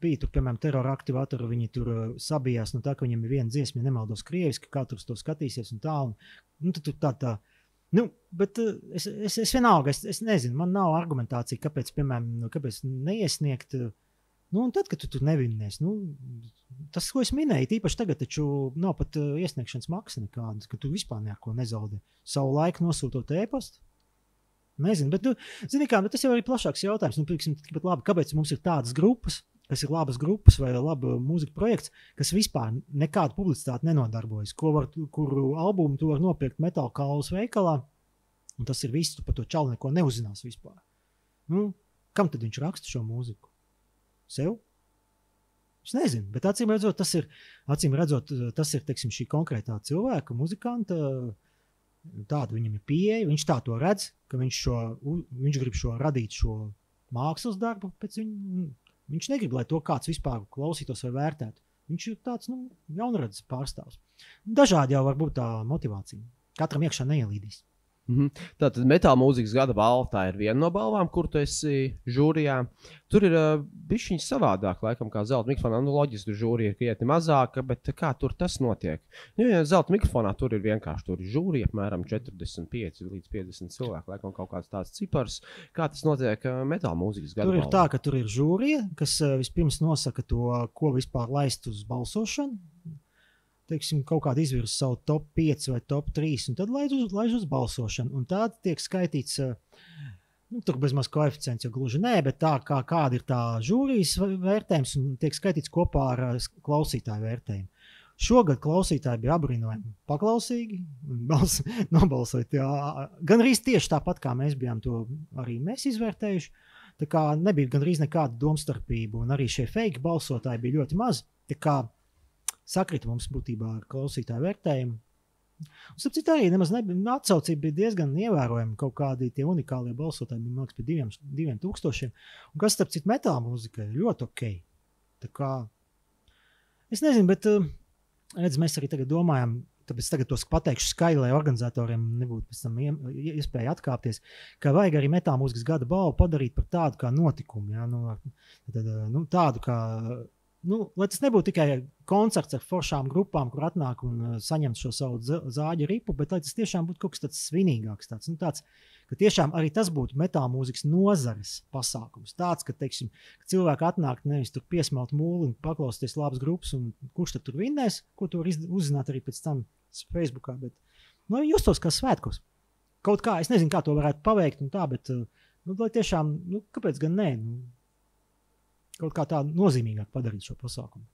bija tur, piemēram, terora aktivatori, viņi tur sabijās, tā, ka viņam ir viena dziesma, ja nemaldos krieviski, ka katrs to skatīsies un tā, un tad tā. Bet es vienalga, es nezinu, man nav argumentācija, kāpēc, piemēram, kāpēc neiesniegt, un tad, kad tu tur nevinnies, tas, ko es minēju, īpaši tagad taču nav pat iesniegšanas maksa nekādas, ka tu vispār neko nezaudē. Savu laiku nosūtot e-pastu? Nezinu, bet, zini kā, tas jau ir plašāks jautājums, tikpat labi, kāpēc mums ir tādas grupas, kas ir labas grupas vai laba mūzika projekts, kas vispār nekādu publicitāti nenodarbojas, kuru albumu tu var nopirkt Metāla Kaulus veikalā, un tas ir viss, tu par to čalu neko neuzinās vispār. Kam tad viņš raksta šo mūziku? Sev? Es nezinu, bet acīm redzot, tas ir, teiksim, šī konkrētā cilvēka, muzikanta, tāda viņam ir pieeja, viņš tā to redz, ka viņš grib radīt šo mākslas darbu pēc viņu. Viņš negrib, lai to kāds vispār klausītos vai vērtētu. Viņš ir tāds, jaunradzes pārstāvs. Dažādi jau var būt tā motivācija. katram iekšā neielīdīs. Tātad metāla mūzikas gada balva, tā ir viena no balvām, kur tu esi žūrijā. Tur ir bišķiņ savādāk, laikam, kā zelta mikrofonā. Nu, loģiski, tur žūrija ir krietni mazāka, bet kā tur tas notiek? Nu, ja zelta mikrofonā tur ir vienkārši, tur ir žūrija apmēram 45 līdz 50 cilvēku, laikam kaut kāds tāds cipars. Kā tas notiek metāla mūzikas gada balvā? Tur ir tā, ka tur ir žūrija, kas vispirms nosaka to, ko vispār laist uz balsošanu. Teiksim, kaut kāda izvirza savu top 5 vai top 3, un tad laiž uz balsošanu. Un tā tiek skaitīts, tur bezmaz koeficients jau gluži nē, bet tā, kāda ir tā žūrijas vērtējums, un tiek skaitīts kopā ar klausītāju vērtējumu. Šogad klausītāji bija apbrīnojami paklausīgi, nobalsoja gan arī tieši tāpat, kā mēs bijām to arī mēs izvērtējuši. Tā kā nebija gan arī nekāda domstarpība, un arī šie fake balsotāji bija ļoti maz. Tā kā sakrita mums būtībā ar klausītāju vērtējumu. Un sapcīt arī nemaz atsaucība bija diezgan ievērojama. Kaut kādi tie unikālie balsotāji bija, man liekas, pie 2000. Un kas, sapcīt, metāla mūzika ir ļoti ok. Tā kā, es nezinu, bet redz, mēs arī tagad domājam, tāpēc tagad tos pateikšu skaļi, lai organizatoriem nebūtu pēc tam iespēja atkāpties, ka vajag arī metāla mūzikas gada balvu padarīt par tādu kā notikumu. Ja? Tādu kā lai tas nebūtu tikai koncerts ar foršām grupām, kur atnāk un saņem šo savu zāģu ripu, bet lai tas tiešām būtu kaut kas tāds svinīgāks. Tāds, ka tiešām arī tas būtu metāla mūzikas nozares pasākums. Tāds, ka, teiksim, ka cilvēki atnāk nevis tur piesmelt mūli un paklausties labas grupas, un kurš tad tur vinnēs, ko tu var uzzināt arī pēc tam Facebookā. Bet, justos kā svētkos. Kaut kā, es nezinu, kā to varētu paveikt un tā, bet, lai tiešām, kāpēc gan nē? Kaut kā tā nozīmīgāk padarīt šo pasākumu.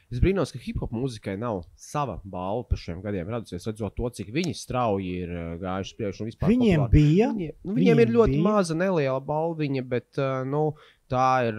Es brīnos, ka hip-hop mūzikai nav sava balva par šiem gadiem radusies, redzot to, cik viņi strauji ir gājuši priekš un vispār Viņiem populāri. bija. Viņiem ir ļoti maza, neliela balviņa, bet, tā ir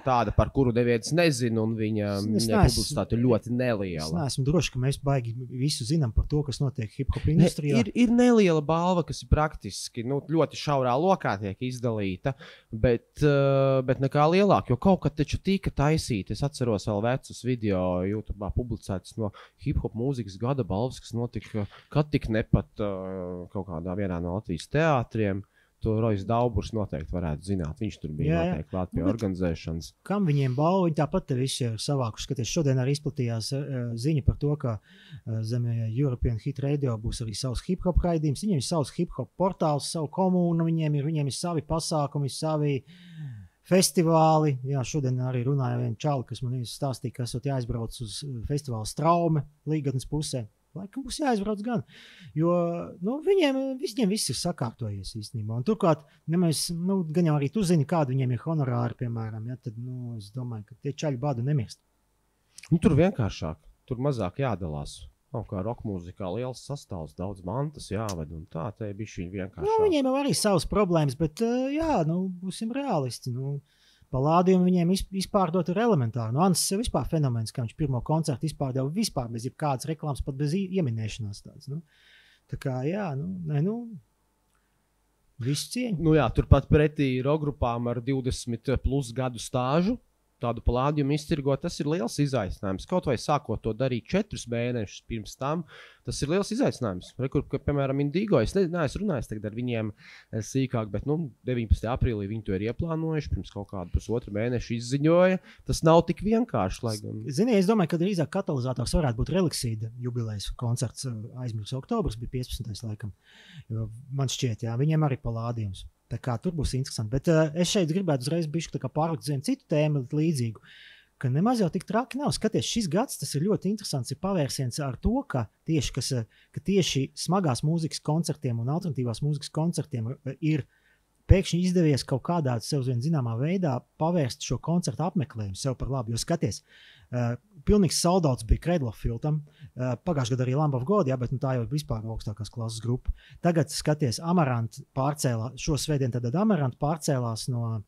tāda, par kuru neviens nezina, un viņa publicitāte ir ļoti neliela. Es neesmu droši, ka mēs baigi visu zinām par to, kas notiek hip-hop industrijā. Ir neliela balva, kas ir praktiski ļoti šaurā lokā tiek izdalīta, bet nekā lielāk, jo kaut kad taču tika taisīta. Es atceros vēl vecus video YouTube'ā publicētas no hip-hop mūzikas gada balvas, kas notika, kad tik nepat kaut kādā vienā no Latvijas teātriem. To Rojas Dauburs noteikti varētu zināt. Viņš tur bija noteikti klāt pie organizēšanas. Kam viņiem balva? Viņi tāpat te visi ir savākuši. Skaties, šodien arī izplatījās ziņa par to, ka zem European Hit Radio būs arī savs hip-hop raidījums. Viņiem ir savs hip-hop portāls, savu komūnu, viņiem ir savi pasākumi, savi festivāli. Jā, šodien arī runāja viena čali, kas man stāstīja, ka esot jāizbrauc uz festivālu Straume Līgatnes pusē. Laikam būs jāizbrauc gan, jo viņiem viss ir sakārtojies īstenībā. Un turklāt, gan jau arī tu zini, kāda viņiem ir honorāri, piemēram, ja, tad es domāju, ka tie čaļi badu nemirst. Tur vienkāršāk, tur mazāk jādalās. Nav kā rock mūzikā liels sastāvs, daudz mantas jāved un tā, te bišķiņ vienkāršāk. Viņiem jau arī savas problēmas, bet būsim realisti. Palādījumu viņiem izpārdot ir elementāri. Ansis jau vispār fenomens, kā viņš pirmo koncertu izpārdeva vispār bez jebkādas reklāmas, pat bez ieminēšanās tāds. Tā kā, visu cieņu. Turpat pretī rokgrupām ar 20 plus gadu stāžu, tādu palādījumu izcirgot, tas ir liels izaicinājums. Kaut vai sākot to darīt 4 mēnešus pirms tam, tas ir liels izaicinājums. Piemēram, Indigo, es neesmu runājis tagad ar viņiem sīkāk, bet 19. aprīlī viņi to ir ieplānojuši, pirms kaut kādu pusotru mēnešu izziņoja. Tas nav tik vienkārši. Zini, es domāju, ka drīzāk katalizators varētu būt Reliksīda jubilejas koncerts aizmirst oktobrs, bija 15. laikam. Man šķiet, viņiem arī palādījums. Tā kā tur būs interesanti. Bet es šeit gribētu uzreiz bišķi pārlikt uz vienu citu tēmu līdzīgu, ka nemaz jau tik traki nav. Skaties, šis gads tas ir ļoti interesants, ir pavērsiens ar to, ka tieši smagās mūzikas koncertiem un alternatīvās mūzikas koncertiem ir pēkšņi izdevies kaut kādā sev zināmā veidā pavērst šo koncertu apmeklējumu sev par labu. Jo skaties, pilnīgs soldouts bija Cradle-of-Filtam, pagājušajā gadā arī Lamb of God, bet tā jau ir vispār augstākās klases grupa. Tagad, skaties, Amarant pārcēlās, šo svētdienu tad Amarant pārcēlās no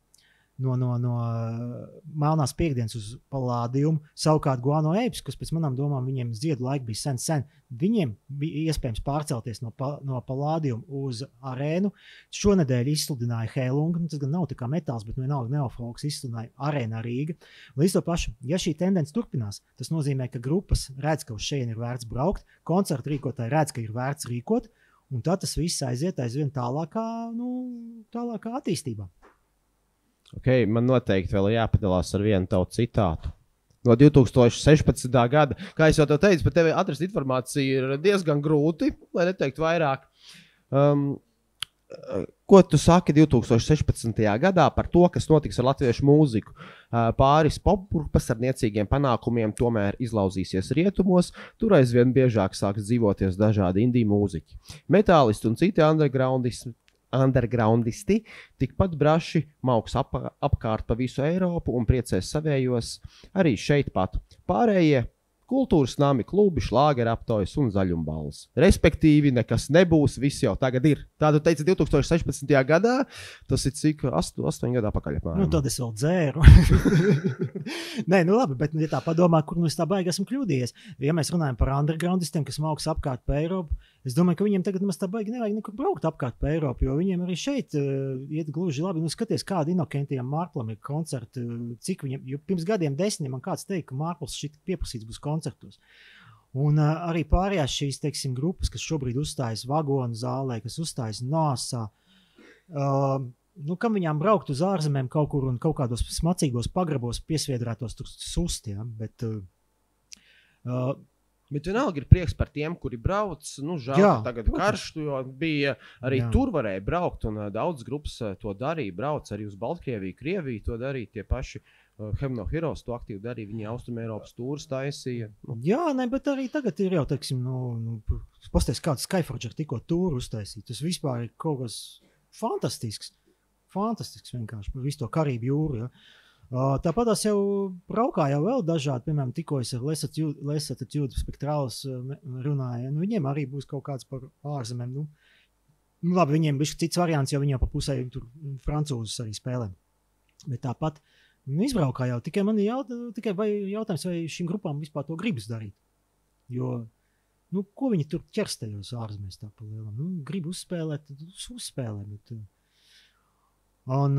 Melnās piekdienas uz Palādījumu. Savukārt Guano Apes, kas pēc manām domām viņiem dziedu laiku bija sen, viņiem bija iespējams pārcelties no Palādījuma uz arēnu. Šonedēļ izsludināja Heilunga, tas gan nav tā kā metāls, bet vienalga neofolks izsludināja Arēna Rīga. Līdz to pašu, ja šī tendence turpinās, tas nozīmē, ka grupas redz, ka uz šeit ir vērts braukt, koncertu rīkotāji redz, ka ir vērts rīkot, Un tad tas viss aiziet aizvien tālākā attīstībā. Okay, man noteikti vēl jāpadalās ar vienu tavu citātu. No 2016. gada, kā es jau tev teicu, par tevi atrast informāciju ir diezgan grūti, lai neteiktu vairāk. Ko tu saki 2016. gadā par to, kas notiks ar latviešu mūziku? Pāris popgrupas ar niecīgiem panākumiem tomēr izlauzīsies rietumos, tur aizvien biežāk sāks dzīvoties dažādi indie mūziķi. Metālisti un citi undergroundisti tikpat braši mauks apkārt pa visu Eiropu un priecēs savējos arī šeit pat. Pārējie kultūras nami, klubi, šlāgeri aptaujas un zaļumballes. Respektīvi, nekas nebūs, viss jau tagad ir. Tādu teica 2016. gadā, tas ir cik 8 gadu apakaļ. Nu, tad es vēl dzēru. Nē, nu labi, bet ja tā padomā, kur nu es tā baigi esmu kļūdījies. Ja mēs runājam par undergroundistiem, kas mauks apkārt pa Eiropu, es domāju, ka viņiem tagad maz tā baigi nevajag nekur braukt apkārt pa Eiropu, jo viņiem arī šeit iet gluži labi. Nu, skaties, kādi Inokentiem Marplam ir koncerti, cik viņiem, jo pirms gadiem 10 man kāds teica, ka Marpls šit pieprasīts būs koncertos. Un arī pārējās šīs, teiksim, grupas, kas šobrīd uzstājas Vagonu zālē, kas uzstājas Nāsā, kam viņām braukt uz ārzemēm kaut kur un kaut kādos smacīgos pagrabos piesviedrētos tur sust, ja? Bet vienalga ir prieks par tiem, kuri brauc. Nu, žēl, ka tagad karš, jo bija arī tur varēja braukt, un daudz grupas to darīja, brauc arī uz Baltkrieviju, Krieviju, to darīja tie paši Heaven of Heroes, to aktīvi darīja, viņi Austrumēropas tūrus taisīja. Jā, ne, bet arī tagad ir jau, teiksim, pasties kāds Skyforger tikko tūru uztaisīja, tas vispār ir kaut kas fantastisks vienkārši par visu to Karību jūru, ja. Tāpatās jau braukā jau vēl dažādi, piemēram, tikko es ar Less Attitude Spectralis runāju, viņiem arī būs kaut kāds par ārzemēm, labi, viņiem bišķi cits variants, jo viņi jau pa pusē tur francūzus arī spēlē, bet tāpat izbraukā jau, tikai man jautājums, vai šīm grupām vispār to gribas darīt, jo, ko viņi tur ķers tajos ārzemēs tā pa lielam, grib uzspēlēt, tad uzspēlē, bet un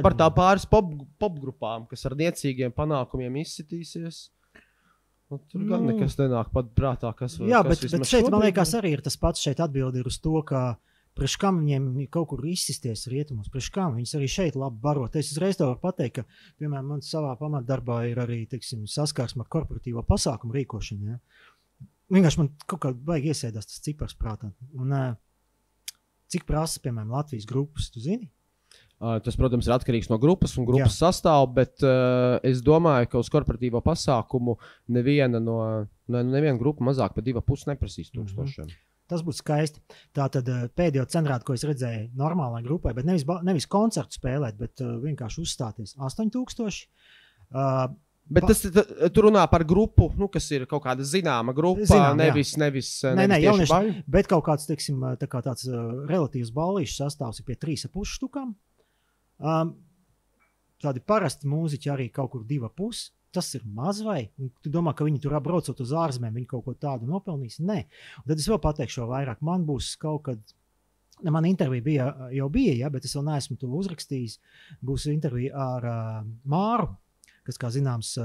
par tā pāris popgrupām, kas ar niecīgiem panākumiem izsitīsies, tur gan nekas nenāk pat prātā, kas bet šeit, man liekas, arī ir tas pats, šeit atbildi ir uz to, ka priekš kam viņiem kaut kur izsisties rietumos, priekš kam viņas arī šeit labi barot. Es uzreiz tev varu pateikt, ka, piemēram, man savā pamatdarbā ir arī, teiksim, saskarsme ar korporatīvo pasākumu rīkošanu, ja. Vienkārši man kaut kā baigi iesēdās tas cipars prātā. Un cik prasa, piemēram, Latvijas grupas, tu zini? Tas, protams, ir atkarīgs no grupas un grupas sastāvu, bet es domāju, ka uz korporatīvo pasākumu neviena grupa mazāk pa 2,5 neprasīs tūkstošiem. Tas būtu skaisti. Tātad pēdējo cenrātu, ko es redzēju normālai grupai, bet nevis koncertu spēlēt, bet vienkārši uzstāties 8,000. Bet tu runā par grupu, kas ir kaut kāda zināma grupa, nevis tieši baļu? Bet kaut kāds, teiksim, tāds relatīvs ballīšs sastāvs ir pie 3,5 štukām. Tādi parasti mūziķi arī kaut kur 2,5. Tas ir maz vai? Tu domā, ka viņi tur braucot uz ārzemēm, viņi kaut ko tādu nopelnīs? Nē. Un tad es vēl pateikšu vairāk. Man būs kaut kad, man intervija jau bija, ja, bet es vēl neesmu to uzrakstījis. Būs intervija ar Māru, kas, kā zināms,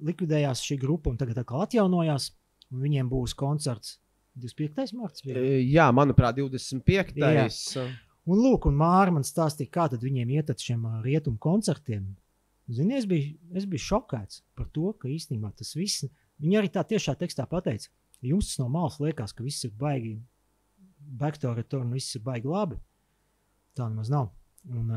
likvidējās šī grupa un tagad atkal atjaunojās. Un viņiem būs koncerts 25. marts. Jā, manuprāt, 25. Jā. Un lūk, un Māra man stāstīja, kā tad viņiem iet ar šiem rietumu koncertiem. Zini, es biju šokēts par to, ka īstenībā tas viss, viņi arī tā tiešā tekstā pateica, jums tas no malas liekas, ka viss ir baigi, back to return, viss ir baigi labi. Tā nemaz nav. Un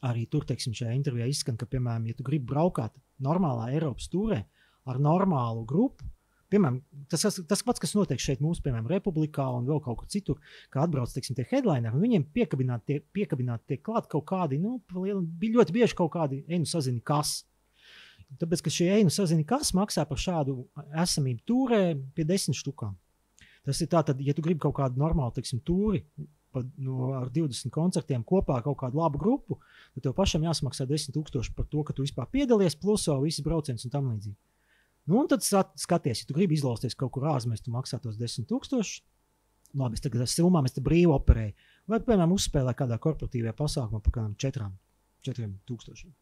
arī tur, teiksim, šajā intervijā izskan, ka, piemēram, ja tu gribi braukāt normālā Eiropas tūrē ar normālu grupu, piemēram, tas pats, kas notiek šeit mūsu, piemēram, Republikā un vēl kaut kur citur, kā atbrauc, teiksim, tie headlineri, un viņiem piekabināti tiek klāt kaut kādi, ļoti bieži kaut kādi einu sazini kas. Tāpēc, ka šie einu sazini kas maksā par šādu esamību tūrē pie 10 štukām. Tas ir tā, tad, ja tu gribi kaut kādu normālu, teiksim, tūri ar 20 koncertiem kopā kaut kādu labu grupu, tad tev pašam jāsamaksā 10,000 par to, ka tu vispār piedalies, plus vēl visi brauciens un tam līdzīgi. Un tad skaties, ja tu gribi izlausties kaut kur ārzemēs, tu maksā tos 10,000. Labi, es tagad silmām, es te brīvi operēju. Vai, piemēram, uzspēlē kādā korporatīvajā pasākumā par kādām 4,000.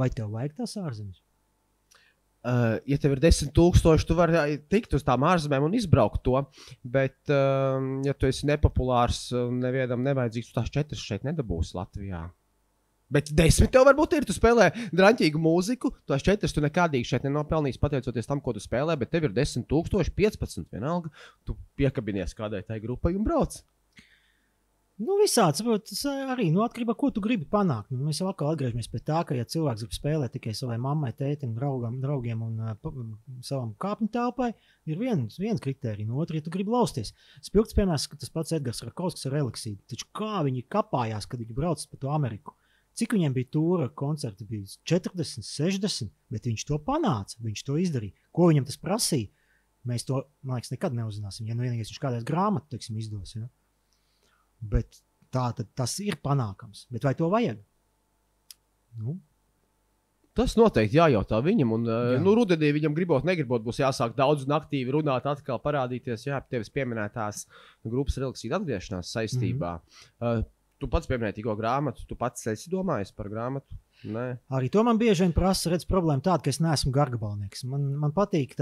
Vai tev vajag tās ārzemes? Ja tev ir 10,000, tu vari tikt uz tām ārzemēm un izbraukt to. Bet, ja tu esi nepopulārs un nevienam nevajadzīgs, tu tās 4 šeit nedabūsi Latvijā. Bet 10 tev varbūt ir. Tu spēlē draņķīgu mūziku, tās 4 tu nekādīgi šeit nenopelnīsi pateicoties tam, ko tu spēlē, bet tev ir 10,000, 15 vienalga. Tu piekabinies kādai tai grupai un brauc. Nu, visāds, tas arī atkarībā, ko tu gribi panākt. Nu, mēs jau atkal atgriežamies pie tā, ka, ja cilvēks grib spēlēt tikai savai mammai, tētim, draugiem un savam kāpņu telpai, ir viens kriterijs, no otrs, ja tu gribi lausties. Spilgts piemērs, ka tas pats Edgars Rakovskis ar Eliksīdu. Taču kā viņi kapājās, kad viņi brauc pa to Ameriku? Cik viņiem bija tūra, koncerti bija 40, 60, bet viņš to panāca, viņš to izdarīja. Ko viņam tas prasīja? Mēs to, man liekas, nekad neuzzināsim, ja nu vienīgais viņš kādreiz grāmatu, teiksim, izdos, ja? Bet tas ir panākams. Bet vai to vajag? Nu. Tas noteikti jājautā viņam. Un, rudenī viņam gribot, negribot, būs jāsāk daudz un aktīvi runāt, atkal parādīties. Jā, tevis pieminētās grupas Eliksīda atgriešanās saistībā. Tu pats pieminēji tikko grāmatu. Tu pats esi domājis par grāmatu? Nē. Arī to man bieži vien prasa. Redz, problēma tāda, ka es neesmu gargabalnieks. Man patīk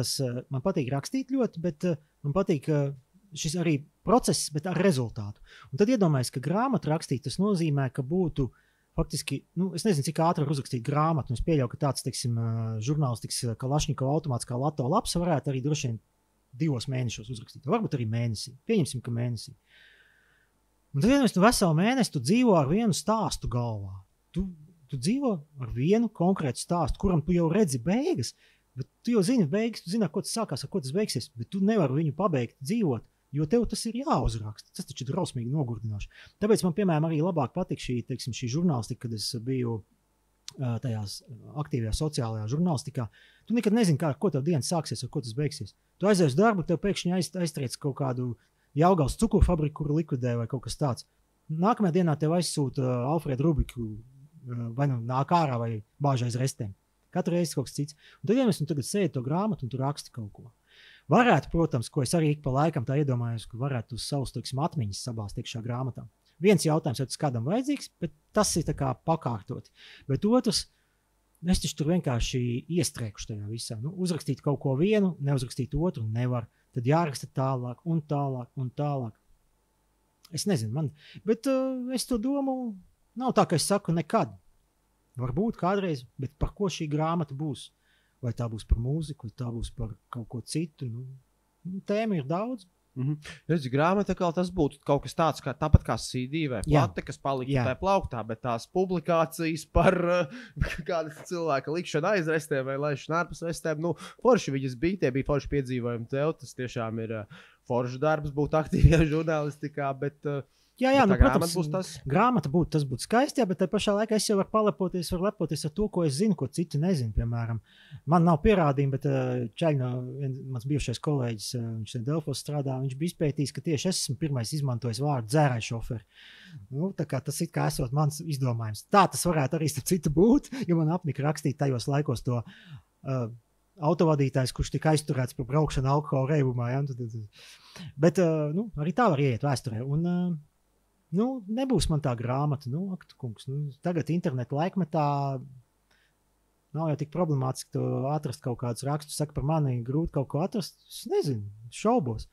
rakstīt ļoti, bet man patīk šis arī process, bet ar rezultātu. Un tad iedomājies, ka grāmatu rakstīt, tas nozīmē, ka būtu faktiski, es nezinu, cik ātri var uzrakstīt grāmatu. Es pieļauju, ka tāds, teiksim, žurnālistikas Kalašņikova automātiskā lato laps varētu arī droši vien 2 mēnešos uzrakstīt. Varbūt arī mēnesī. Pieņemsim, ka mēnesī. Un tad vienmēr tu veselu mēnesi tu dzīvo ar vienu stāstu galvā. Tu dzīvo ar vienu konkrētu stāstu, kuram tu jau redzi beigas, bet tu jau zini beigas, tu zini, ko tas sākās, ar ko tas beigsies, bet tu nevari viņu pabeigt dzīvot. Jo tev tas ir jāuzraksta. Tas taču ir drausmīgi nogurdinoši. Tāpēc man, piemēram, arī labāk patīk šī žurnālistika, kad es biju tajās aktīvajā sociālajā žurnālistikā. Tu nekad nezini, ko tev dienas sāksies, ar ko tas beigsies. Tu aizies uz darbu, tev pēkšņi aiztriec kaut kādu Jelgavas cukurfabriku, kuru likvidē vai kaut kas tāds. Nākamajā dienā tev aizsūta Alfrēdu Rubiku vai nu nāk ārā vai bāž aiz restēm. Katru reizi kaut kas cits. Un tad, ja mēs tagad sēdi to grāmatu un tu raksti kaut ko. Varētu, protams, ko es arī ik pa laikam tā iedomājos, ka varētu uz savus, teiksim, atmiņas sabāzt iekšā grāmatā. Viens jautājums, vai tas kādam vajadzīgs, bet tas ir tā kā pakārtoti. Bet otrs, es taču tur vienkārši iestrēgšu tajā visā. Uzrakstīt kaut ko vienu, neuzrakstīt otru, nevar. Tad jāraksta tālāk un tālāk un tālāk. Es nezinu, bet es to domu, nav tā, ka es saku nekad. Varbūt kādreiz, bet par ko šī grāmata būs? Vai tā būs par mūziku, vai tā būs par kaut ko citu. Tēma ir daudz. Redzi, grāmata tas būtu kaut kas tāds, tāpat kā CD vai plate, kas palika tajā plauktā, bet tās publikācijas par kāda cilvēka likšanu aiz restēm vai laišanu ārpus restēm, forši viņas bija, tie bija forši piedzīvojumi tev, tas tiešām ir forši darbs būt aktīvajā žurnālistikā, bet Jā, protams, grāmata tas būtu skaisti, bet tajā pašā laikā es jau varu lepoties ar to, ko es zinu, ko citi nezinu. Piemēram, man nav pierādījumi, bet mans bijušais kolēģis, viņš Delfos strādā, viņš bija izpētījis, ka tieši es esmu pirmais izmantojis vārdu dzērāju šoferi. Tā kā tas it kā esot mans izdomājums. Tā tas varētu arī starp citu būt, jo man apnika rakstīt tajos laikos to autovadītājs, kurš tika aizturēts par braukšanu alkohola reibumā. Ja? Bet arī tā var ieiet vēsturē. Nebūs man tā grāmata. Kungs, tagad interneta laikmetā nav jau tik problemātiski atrast kaut kādus rakstus. Saka, par mani grūti kaut ko atrast. Es nezinu, šaubos.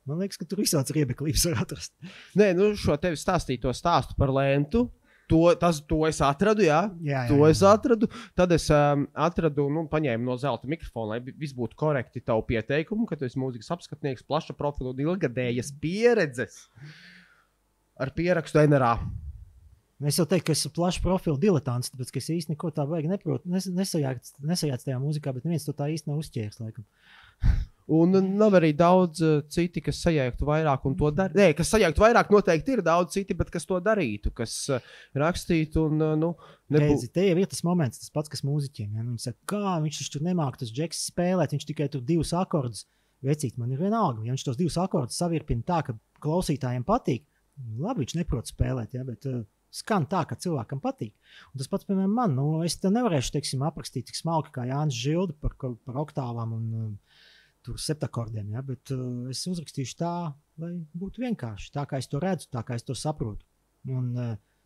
Man liekas, ka tur visāds riebeklības var atrast. Nē, šo tevi stāstīto stāstu par Lentu. To es atradu, jā. Es atradu. Tad es atradu, paņēmu no zelta mikrofona, lai viss būtu korekti tavu pieteikumu, ka tu esi mūzikas apskatnieks, plaša profila un ilgadējas pieredzes. Ar pierakstu NRA. Es jau teiktu, ka es esmu plašs profils diletants, tāpēc ka es īsti neko tā baigi neprotu. Nesajāc tajā mūzikā, bet neviens to tā īsti nav uzķēris, laikam. Un nav arī daudz citi, kas sajēgtu vairāk un to darītu. Nē, kas sajēgtu vairāk noteikti ir daudz citi, bet kas to darītu, kas rakstītu un, Redzi, te jau ir tas moments, tas pats, kas mūziķiem. Ja? Viņi saka, kā viņš tur nemāk tas džeks spēlēt, viņš tikai tur 2 akordus. Vecīt, man ir vienalga. Ja viņš tos 2 akordus savirpina tā, ka klausītājiem patīk, labi, viņš neprot spēlēt, ja, bet skan tā, ka cilvēkam patīk. Un tas pats, piemēram, man. Es te nevarēšu, teiksim, aprakstīt tik smalki kā Jānis Žilda par oktāvām un tur septakordiem, ja, bet es uzrakstīšu tā, lai būtu vienkārši. Tā, kā es to redzu, tā, kā es to saprotu. Un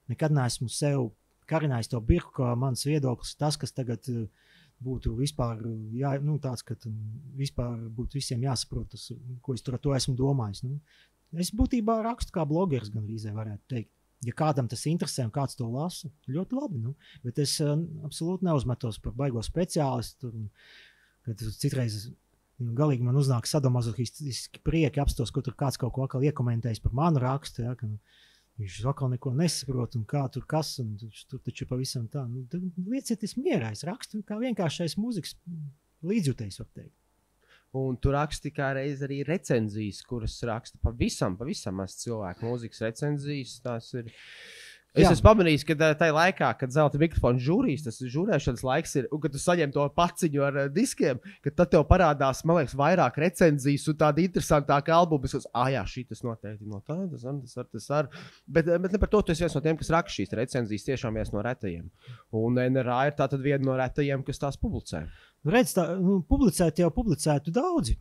nekad neesmu sev karinājis to birku, ka mans viedoklis ir tas, kas tagad būtu vispār tāds, ka vispār būtu visiem jāsaprot, tas, ko es tur ar to esmu domājis. Es būtībā rakstu kā blogeris gandrīz varētu teikt. Ja kādam tas interesē un kāds to lasa, ļoti labi. Bet es absolūti neuzmetos par baigo speciālistu. Kad citreiz galīgi man uznāk sadomazohistiski prieki apstos, ko tur kāds kaut ko atkal iekomentējis par manu rakstu. Ja, ka viņš atkal neko nesaprot un kā tur kas, un tur taču pavisam tā. Liecieties mierā, es rakstu kā vienkāršais mūzikas līdzjutējs, var teikt. Un tu raksti kā reiz arī recenzijas, kuras raksta pavisam maz cilvēku mūzikas recenzijas. Tas ir. Es esmu pamanījis, ka tajā laikā, kad zelta mikrofona žūrijas, tas žūrēšanas laiks ir, un kad tu saņem to paciņu ar diskiem, kad tad tev parādās, man liekas, vairāk recenzijas un tādi interesantāki albumi, kas, jā, šī tas noteikti no tā, tas ar. Bet ne par to, tu esi viens no tiem, kas raksta šīs recenzijas, tiešām viens no retajiem. Un NRA ir tātad viena no retajiem, kas tās publicē. Redz, publicēt jau publicētu daudzi.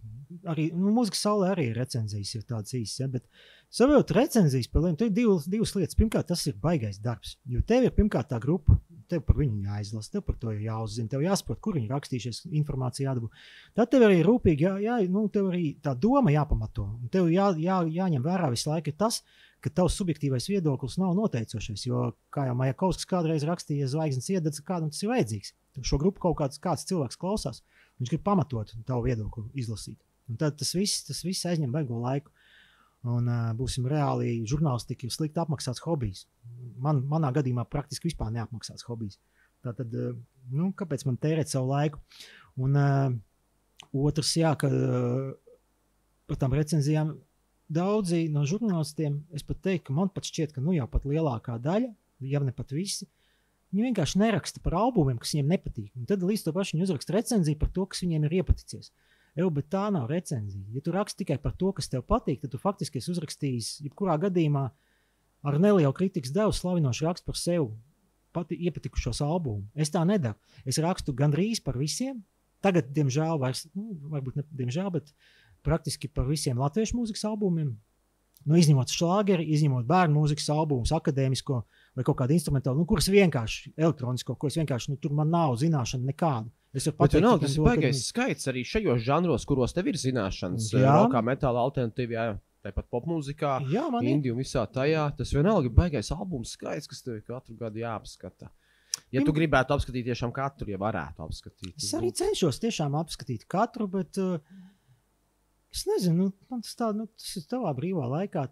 Arī mūzikas saulē arī recenzijas ir tādas īsas, ja, bet savējot recenzijas par viņiem, te ir divas lietas. Pirmkārt, tas ir baigais darbs, jo tev ir pirmkārt tā grupa, tev par viņu jāizlasa, tev par to jāuzzina, tev jāsaprot, kur viņi rakstīšies, informācija jādabū. Tad tev arī rūpīgi, tev arī tā doma jāpamato. Un tev jāņem vērā visu laiku ir tas, ka tavs subjektīvais viedoklis nav noteicošais, jo, kā jau Majakovskis kādreiz rakstīja, zvaigznes iededz, kādam tas ir vajadzīgs. Šo grupu kaut kāds cilvēks klausās, viņš grib pamatot tavu viedokli izlasīt. Un tad tas viss aizņem baigo laiku. Un būsim reāli, žurnālistika ir slikti apmaksāts hobijs. Manā gadījumā praktiski vispār neapmaksāts hobijs. Tātad, kāpēc man tērēt savu laiku? Un otrs, ka par tām recenzijām daudzi no žurnālistiem, es pat teiktu, ka man pat šķiet, ka jau pat lielākā daļa, ja ne pat visi, viņi vienkārši neraksta par albumiem, kas viņiem nepatīk. Un tad līdz to pašu viņi uzraksta recenziju par to, kas viņiem ir iepaticies. Bet tā nav recenzija. Ja tu raksti tikai par to, kas tev patīk, tad tu faktiski esi uzrakstījis, jebkurā gadījumā ar nelielu kritikas devu slavinošu rakstu par sev iepatikušos albumu. Es tā nedaru. Es rakstu gandrīz par visiem. Tagad, diemžēl, varbūt ne diemžēl, bet praktiski par visiem latviešu mūzikas albumiem. Izņemot šlāgeri, izņemot bērnu mūzikas albumus, akadēmisko vai kaut kādu instrumentālu, kuras vienkārši elektronisko, ko es vienkārši, tur man nav zināšana nekāda. Bet tas ir baigais skaits arī šajos žanros, kuros tev ir zināšanas. Rokā, metāla, alternatīvā, tāpat popmūzikā, indiju un visā tajā. Tas vienalga ir baigais albums skaits, kas tev katru gadu jāapskata. Ja tu gribētu apskatīt tiešām katru, ja varētu apskatīt. Es arī cenšos tiešām apskatīt katru, bet es nezinu, man tas ir tavā brīvā laikā.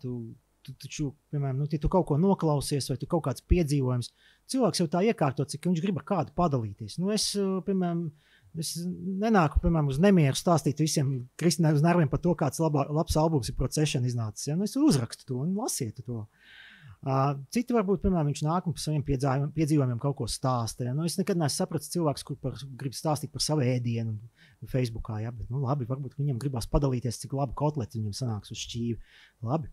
Tu taču, piemēram, ja tu kaut ko noklausies vai tu kaut kāds piedzīvojums, cilvēks jau tā iekārto, cik viņš grib ar kādu padalīties. Es nenāku, piemēram, uz nemieru stāstīt visiem kristīniem uz nerviem par to, kāds labs albums ir Procession iznācis. Ja? Es uzrakstu to un lasiet to. Citi varbūt, piemēram, viņš nāk un par saviem piedzīvojumiem kaut ko stāsta. Ja? Es nekad neesmu sapratis cilvēks, kur grib stāstīt par savu ēdienu Facebookā. Ja? Bet, labi, varbūt viņam gribās padalīties, cik labu kotleti viņam sanāks uz šķīvi. Labi.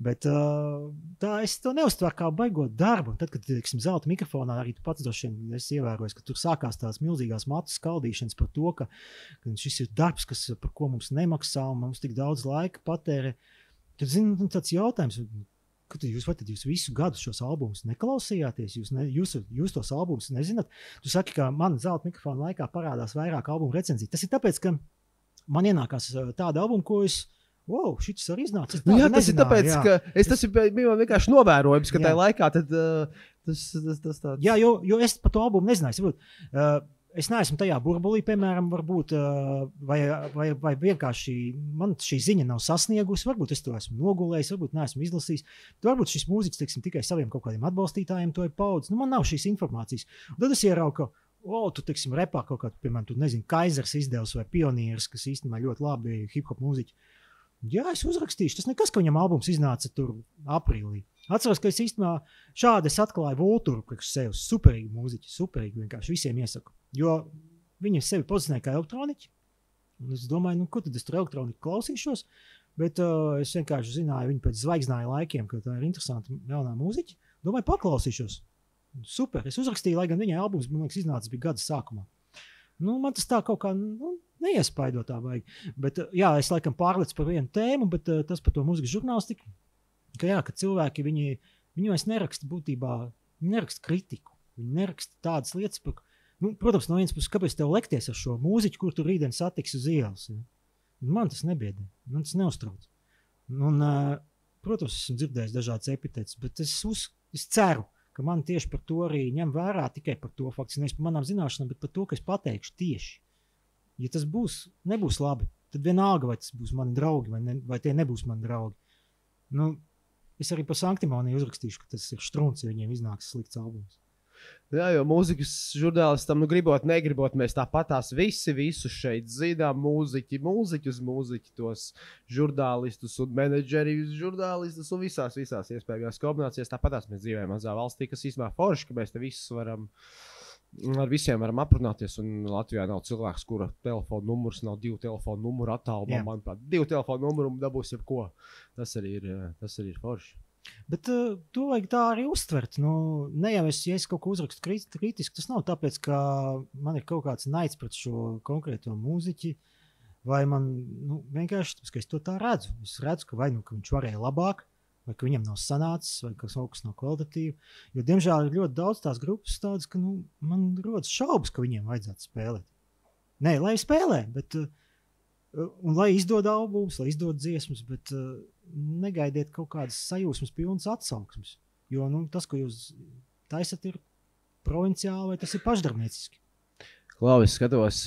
Bet tā es to neuztveru kā baigo darbu. Tad, kad, teiksim, zelta mikrofonā arī tu pats droši vien esi ievērojis, ka tur sākās tās milzīgās matu skaldīšanas par to, ka šis ir darbs, par ko mums nemaksā un mums tik daudz laika patērē. Tad, tāds jautājums, jūs visu gadu šos albumus neklausījāties, jūs tos albumus nezināt. Tu saki, ka man zelta mikrofona laikā parādās vairāk albumu recenziju. Tas ir tāpēc, ka man ienākās tāda albuma, ko es šitas arī iznāca. Tas ir tāpēc, ka tas bija vienkārši novērojums, ka tajā laikā tas tāds. Jā, jo es par to albumu nezināju. Es neesmu tajā burbulī, piemēram, varbūt, vai vienkārši man šī ziņa nav sasniegusi, varbūt es to esmu nogulējis, varbūt neesmu izlasījis. Varbūt šis mūziķis, teiksim, tikai saviem kaut kādiem atbalstītājiem to ir paudzis. Man nav šīs informācijas. Un tad es ieraugu, ka tu, teiksim, repā kaut kādu, piemēram, tu nezini, Kaizers izdevs vai Pionieris, kas īstenībā ļoti labi hip-hop mūziķi. Jā, es uzrakstīšu. Tas nekas, ka viņam albums iznāca tur aprīlī. Atceros, ka es īstenībā šādi atklāju Vulturu priekš sevi. Superīgi mūziķi, superīgi vienkārši visiem iesaku. Jo viņi sevi pozicionē kā elektroniķi. Un es domāju, ko tad es tur elektroniku klausīšos. Bet es vienkārši zināju viņu pēc zvaigznāju laikiem, ka tā ir interesanta jaunā mūziķa. Domāju, paklausīšos. Super. Es uzrakstīju, lai gan viņai albums, man liekas, iznācis bija gada sākumā. Man tas tā kaut kā neiespaido tā vajag. Bet, es laikam pārlecu par vienu tēmu, bet tas par to mūzikas žurnālistiku, ka cilvēki, viņi vairs neraksta būtībā, viņi neraksta kritiku, viņi neraksta tādas lietas, Nu, protams, no vienas puses, kāpēc tev lekties ar šo mūziķu, kur tu rītdien satiks uz ielas? Ja? Man tas nebiedē, man tas neuztrauc. Un, protams, esmu dzirdējis dažādas epitetus, bet es ceru, ka man tieši par to arī ņem vērā, tikai par to faktiski, nevis par manām zināšanām, bet par to, ka es pateikšu tieši. Ja tas nebūs labi, tad vienalga, vai tas būs mani draugi, vai tie nebūs mani draugi. Nu, es arī par Sanktimoniju uzrakstīšu, ka tas ir štruns, ja viņiem iznāks slikts albums. Jā, jo mūzikas žurnālistam, gribot, negribot, mēs tāpatās visu šeit zinām, mūziķus, tos žurnālistus un menedžerus, žurnālistus un visās iespējamās kombinācijas. Tāpatās mēs dzīvējam mazā valstī, kas īstenībā forši, ka mēs te ar visiem varam aprunāties, un Latvijā nav cilvēks, kura telefona numurs nav 2 telefona numuru attālumā, manuprāt, 2 telefona numuru un dabūs jebko. Tas arī ir forši. Bet to vajag tā arī uztvert. Nu, ne jau ja es kaut ko uzrakstu kritiski, tas nav tāpēc, ka man ir kaut kāds naids pret šo konkrēto mūziķi, vai man vienkārši tāpēc, ka es to tā redzu. Es redzu, ka vai ka viņš varēja labāk, vai ka viņam nav sanācis, vai ka kaut kas nav kvalitatīvi. Jo, diemžēl, ir ļoti daudz tās grupas tādas, ka man rodas šaubas, ka viņiem vajadzētu spēlēt. Nē, lai spēlē, bet un lai izdod albumus, lai izdod dziesmas, bet negaidiet kaut kādas sajūsmas pilnas atsauksmes. Jo tas, ko jūs taisat, ir provinciāli vai tas ir pašdarbnieciski. Klau, es skatos,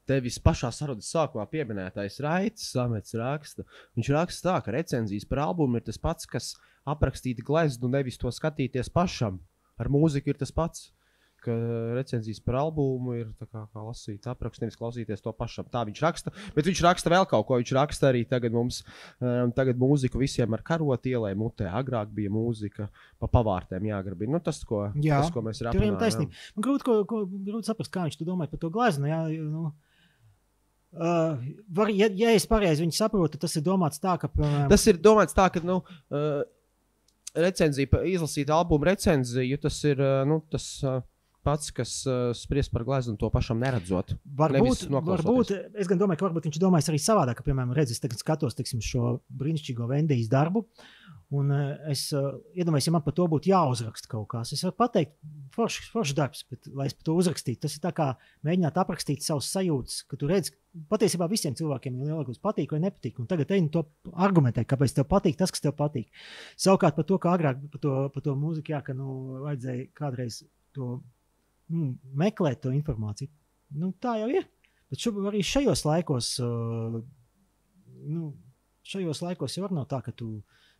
tevis pašā sarunas sākumā pieminētais Raitis Samets raksta. Viņš raksta tā, ka recenzijas par albumu ir tas pats, kas aprakstīt gleznu, nevis to skatīties pašam. Ar mūziku ir tas pats. Ka recenzijas par albumu ir tā kā lasīt aprakstu, nevis klausīties to pašam. Tā viņš raksta, bet viņš raksta vēl kaut ko. Viņš raksta arī tagad mums, tagad mūziku visiem ar karoti ielai mutē. Agrāk bija mūzika pa pavārtēm jāgrabina. Tas, ko mēs ir aprunājām. Man grūti saprast, kā viņš tu domāja par to gleznu. Jā, ja es pareizi viņu saprotu, tas ir domāts tā, ka... Tas ir domāts tā, ka, recenzija, izlasīt albumu recenziju, tas ir, pats, kas spries par gleznu, to pašam neredzot. Varbūt, es gan domāju, ka varbūt viņš domājas arī savādāk, ka, piemēram, es tagad skatos, teiksim, šo brīnišķīgo Vendijas darbu, un es iedomājos, ja man par to būtu jāuzraksta kaut kas. Es varu pateikt, foršs darbs, bet, lai es par to uzrakstītu, tas ir tā kā mēģināt aprakstīt savus sajūtas, ka tu redz, patiesībā visiem cilvēkiem lielākos patīk vai nepatīk, un tagad to argumentē, kāpēc tev patīk tas, kas tev patīk. Savukārt par to, kā agrāk par to mūziku, jā, ka, vajadzēja kādreiz to meklēt to informāciju. Tā jau ir. Bet arī šajos laikos, jau var nav tā, ka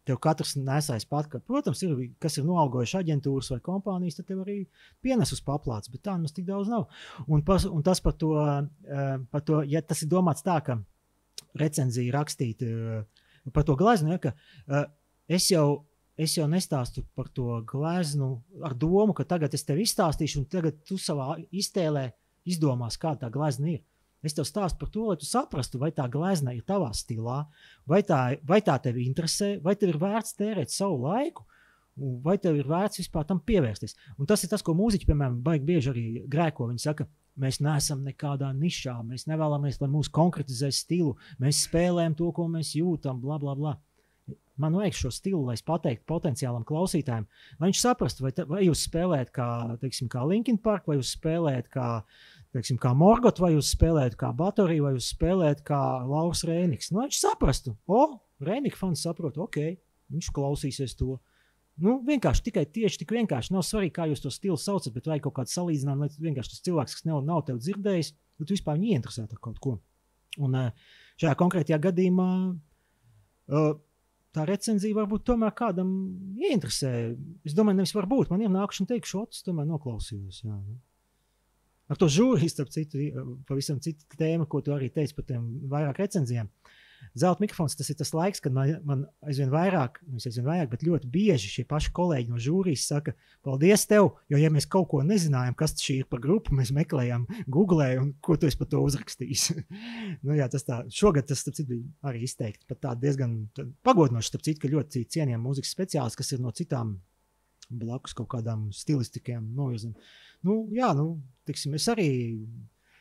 tev katrs nesais pat, ka, protams, kas ir noalgojuši aģentūras vai kompānijas, tad tev arī pienes uz paplāts, bet tā mums tik daudz nav. Un tas par to, ja tas ir domāts tā, ka recenzija rakstīt par to gleznu, ja, ka es jau nestāstu par to gleznu ar domu, ka tagad es tev izstāstīšu, un tagad tu savā iztēlē izdomās, kāda tā glezna ir. Es tev stāstu par to, lai tu saprastu, vai tā glezna ir tavā stilā, vai tā tevi interesē, vai tev ir vērts tērēt savu laiku, vai tev ir vērts vispār tam pievērsties. Un tas ir tas, ko mūziķi, piemēram, baigi bieži arī grēko. Viņi saka, mēs neesam nekādā nišā, mēs nevēlamies, lai mūs konkretizē stilu, mēs spēlējam to, ko mēs jūtam, bla, bla, bla. Man vajag šo stilu, lai es pateiktu potenciālam klausītājiem, lai viņš saprastu, vai jūs spēlējat kā, teiksim, kā Linkin Park, vai jūs spēlējat kā, teiksim, kā Morgot, vai jūs spēlējat kā Battery, vai jūs spēlējat kā Lauris Reiniks. Lai viņš saprastu, Reinika fans saprot, ok, viņš klausīsies to. Vienkārši tieši tik vienkārši. Nav svarīgi, kā jūs to stilu saucat, bet vajag kaut kādu salīdzinājumu, lai vienkārši tas cilvēks, kas nav tev dzirdējis, bet vispār viņu ieinteresētu ar kaut ko. Un šajā konkrētajā gadījumā tā recenzija varbūt tomēr kādam ieinteresē. Es domāju, nevis varbūt. Man ienākuši un teikšu, tas tomēr noklausījos. Jā. Ar to žūriju, starp citu, pavisam cita tēma, ko tu arī teici par tiem vairāk recenzijām. Zelta mikrofons, tas ir tas laiks, kad man aizvien vairāk, bet ļoti bieži šie paši kolēģi no žūrijas saka, paldies tev, jo ja mēs kaut ko nezinājām, kas šī ir par grupu, mēs meklējām Googlē un ko tu esi par to uzrakstījis. Jā, tas tā, šogad tas, starp citu, bija arī izteikti, pat tā diezgan pagodinoši, starp citu, ka ļoti cienījami mūzikas speciālisti, kas ir no citām blakus kaut kādām stilistikiem novirzam. Teiksim, es arī...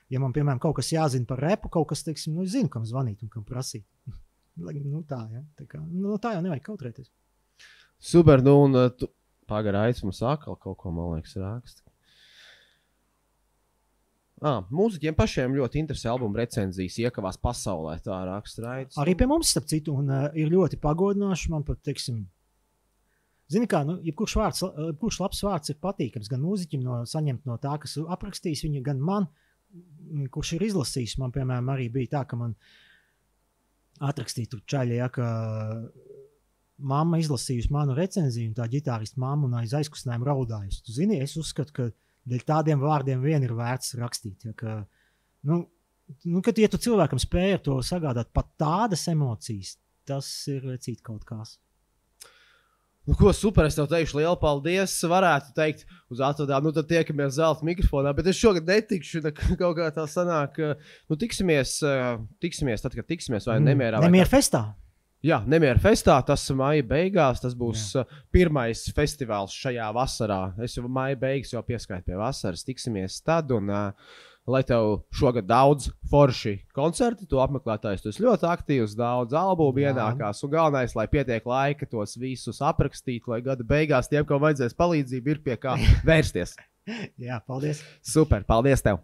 Ja man, piemēram, kaut kas jāzina par repu, kaut kas, teiksim, es zinu, kam zvanīt un kam prasīt. Tā, ja? Tā jau nevajag kautrēties. Super, un tu pagarājies mums atkal kaut ko, man liekas, raksta. Mūziķiem pašiem ļoti interesē albuma recenzijas, iekavās pasaulē, tā raksta Raidis. Arī pie mums, starp citu, un ir ļoti pagodinoši. Man pat, teiksim, zini kā, jebkurš labs vārds ir patīkams gan mūziķim saņemt no tā, kas aprakstījis viņu, gan man, kurš ir izlasījis. Man, piemēram, arī bija tā, ka man atrakstīja tur čaļi, ja, ka mamma izlasījusi manu recenziju, un tā ģitārista mamma un aiz aizkustinājumu raudājusi. Tu zini, es uzskatu, ka dēļ tādiem vārdiem vien ir vērts rakstīt. Ja, ka, kad ja tu cilvēkam spēj ar to sagādāt pat tādas emocijas, tas ir cīt kaut kas. Ko super, es tev teikšu lielu paldies. Varētu teikt uz atvadām, tad tiekamies zelta mikrofonā, bet es šogad netikšu, kaut kā tā sanāk. Tiksimies tad, kad tiksimies, vai nemierā. Nemiera festā. Jā, Nemiera festā, tas maija beigās, tas būs pirmais festivāls šajā vasarā. Es jau maija beigas jau pieskaitu pie vasaras, tiksimies tad, un lai tev šogad daudz forši koncerti, tu apmeklētājs, tu esi ļoti aktīvs, daudz albumu ienākās, un galvenais, lai pietiek laika tos visus aprakstīt, lai gada beigās tiem, kam vajadzēs palīdzību, ir pie kā vērsties. Jā, paldies. Super, paldies tev!